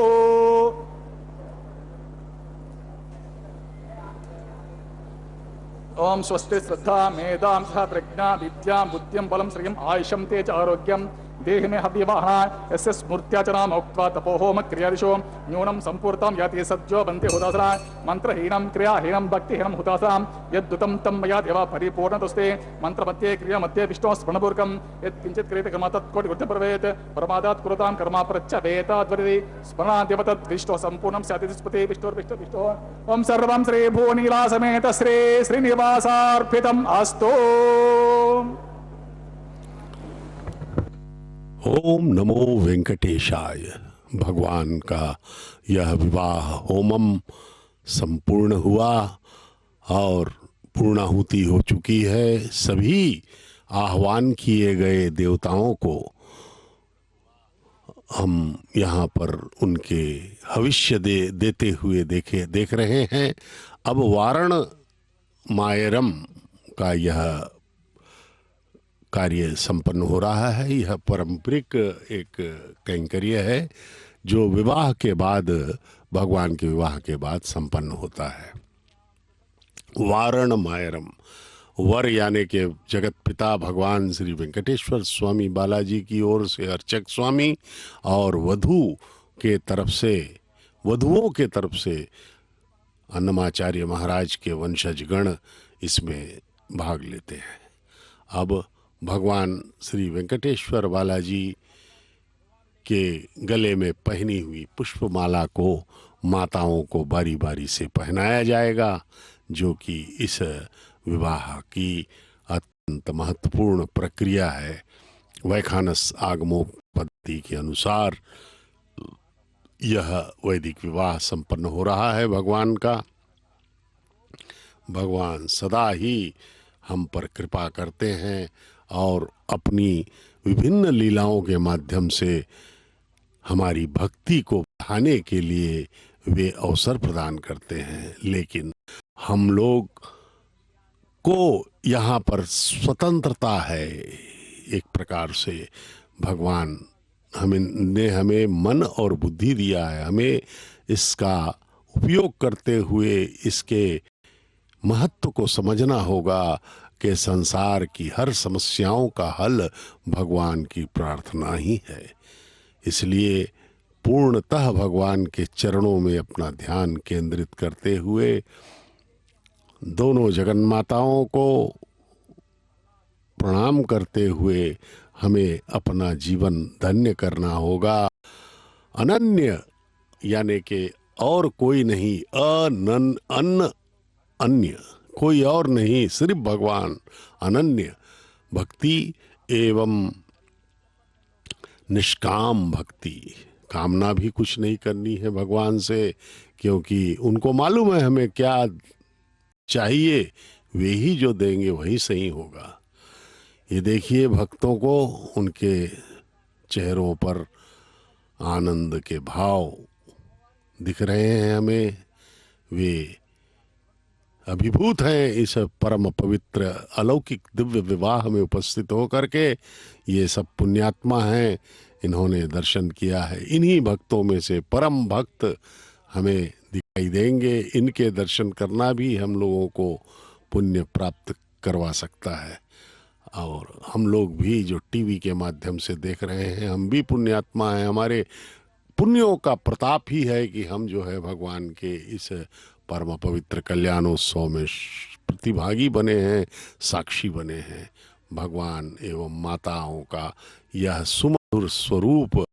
ओम स्वस्ति श्रद्धा मेधां सह प्रज्ञा विद्यां बुद्धिं बलं श्रियं आयुषं तेज आरोग्यं देहि मे हव्यवाहनाय यस्य स्मृत्याचनाम उक्त्वा तपोहोम क्रियादिशो न्यूनं संपूर्तं याति सज्जो बन्ते हुतासनाय मंत्रहीनं क्रियाहीनं भक्तिहीनं हुतासनां यद्दुतं तं मया देव परिपूर्णतस्ते मंत्रमध्ये क्रियामध्ये विष्णोः स्मरणपूर्वकं यत् किञ्चित् क्रियते कर्म तत्कोटिवृद्धं भवेत् प्रमादात् कुरुतां कर्म प्रत्यवेताद्वरिति स्मरणादेव तत् विष्णोः सम्पूर्णं स्यात् इति स्मृते विष्णुर्विष्णुः ॐ सर्वं श्री भुवनीलासमेत श्री श्रीनिवासार्पितम् अस्तु। ओम नमो वेंकटेशाय। भगवान का यह विवाह होमम संपूर्ण हुआ और पूर्णाहुति हो चुकी है। सभी आह्वान किए गए देवताओं को हम यहाँ पर उनके हविष्य देते हुए देख रहे हैं। अब वारण मायरम का यह कार्य संपन्न हो रहा है। यह पारंपरिक एक कैंकर्य है जो विवाह के बाद, भगवान के विवाह के बाद संपन्न होता है। वारण मायरम, वर यानी के जगत पिता भगवान श्री वेंकटेश्वर स्वामी बालाजी की ओर से अर्चक स्वामी और वधुओं के तरफ से अन्नमाचार्य महाराज के वंशजगण इसमें भाग लेते हैं। अब भगवान श्री वेंकटेश्वर बालाजी के गले में पहनी हुई पुष्पमाला को माताओं को बारी बारी से पहनाया जाएगा, जो कि इस विवाह की अत्यंत महत्वपूर्ण प्रक्रिया है। वैखानस आगमों पद्धति के अनुसार यह वैदिक विवाह संपन्न हो रहा है भगवान का। भगवान सदा ही हम पर कृपा करते हैं और अपनी विभिन्न लीलाओं के माध्यम से हमारी भक्ति को बढ़ाने के लिए वे अवसर प्रदान करते हैं। लेकिन हम लोग को यहाँ पर स्वतंत्रता है। एक प्रकार से भगवान हमें मन और बुद्धि दिया है। हमें इसका उपयोग करते हुए इसके महत्व को समझना होगा कि संसार की हर समस्याओं का हल भगवान की प्रार्थना ही है। इसलिए पूर्णतः भगवान के चरणों में अपना ध्यान केंद्रित करते हुए दोनों जगन्माताओं को प्रणाम करते हुए हमें अपना जीवन धन्य करना होगा। अनन्य यानी कि और कोई नहीं, अन्य कोई और नहीं, सिर्फ भगवान। अनन्य भक्ति एवं निष्काम भक्ति, कामना भी कुछ नहीं करनी है भगवान से, क्योंकि उनको मालूम है हमें क्या चाहिए। वे ही जो देंगे वही सही होगा। ये देखिए भक्तों को, उनके चेहरों पर आनंद के भाव दिख रहे हैं हमें। वे अभिभूत हैं इस परम पवित्र अलौकिक दिव्य विवाह में उपस्थित होकर के। ये सब पुण्यात्मा हैं, इन्होंने दर्शन किया है। इन्हीं भक्तों में से परम भक्त हमें दिखाई देंगे। इनके दर्शन करना भी हम लोगों को पुण्य प्राप्त करवा सकता है। और हम लोग भी जो टीवी के माध्यम से देख रहे हैं, हम भी पुण्यात्मा हैं। हमारे पुण्यों का प्रताप ही है कि हम जो है भगवान के इस परम पवित्र कल्याणोत्सव में प्रतिभागी बने हैं, साक्षी बने हैं। भगवान एवं माताओं का यह सुमधुर स्वरूप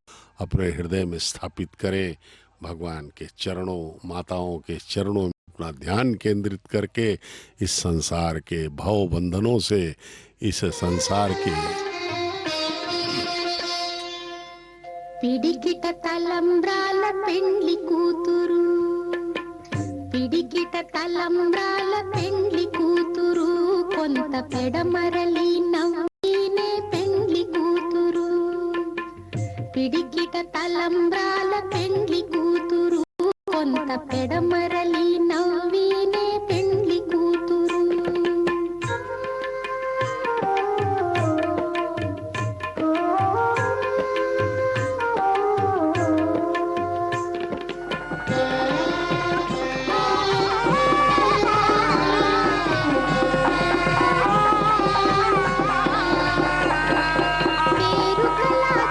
अपने हृदय में स्थापित करें। भगवान के चरणों, माताओं के चरणों में अपना ध्यान केंद्रित करके इस संसार के भव बंधनों से, इस संसार के పిడికిట తలంబ్రాల పెండ్లి కూతురు పిడికిట తలంబ్రాల పెండ్లి కూతురు కొంత పెడమరలి నవ్వినే పెండ్లి కూతురు పిడికిట తలంబ్రాల పెండ్లి కూతురు కొంత పెడమరలి నవ్వినే పెండ్లి కూతురు పేరు కల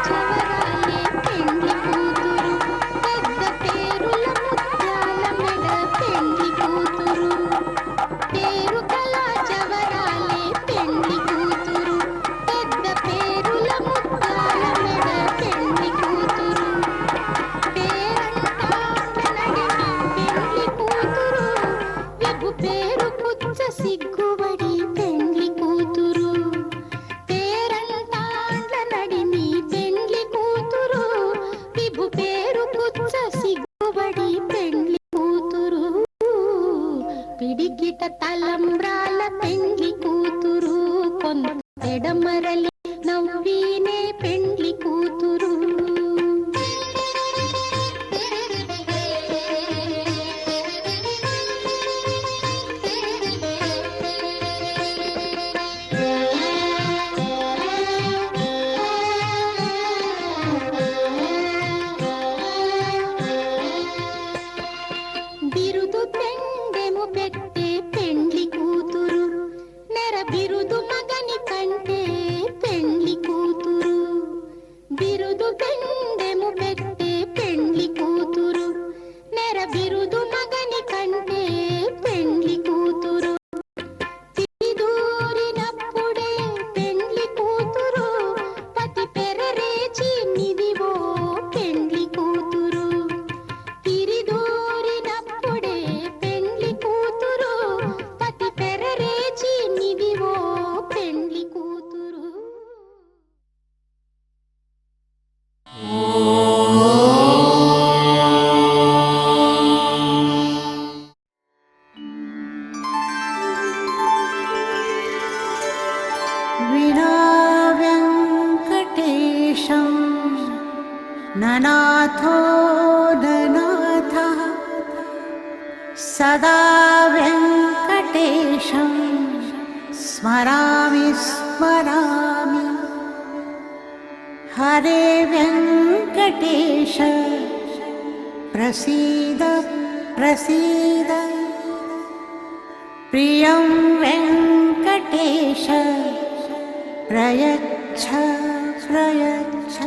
పెడమరలి నవ్వీనే పెండ్లి కూతురు బిరుదు పెండెము పెట్టే పెండ్లి కూతురు నెర బిరుదు మగని కంటే పెండ్లి కూతురు బిరుదు పెండెము పెట్టే పెండ్లి కూతురు నెర బిరుదు మగని కంటే పెండ్లి కూతురు తిరిదూరినప్పుడే పెండ్లి కూతురు పతి పెరరేచి నిదివో పెండ్లి కూతురు తిరిదూరినప్పుడే పెండ్లి కూతురు పతి పెరరేచి నిదివో పెండ్లి కూతురు विना वेङ्कटेशं ननाथो ननाथः सदा वेङ्कटेशं स्मरामि स्मरामि हरे वेङ्कटेश प्रसीद प्रसीद प्रियं वेङ्कटेश प्रयच्छ प्रयच्छ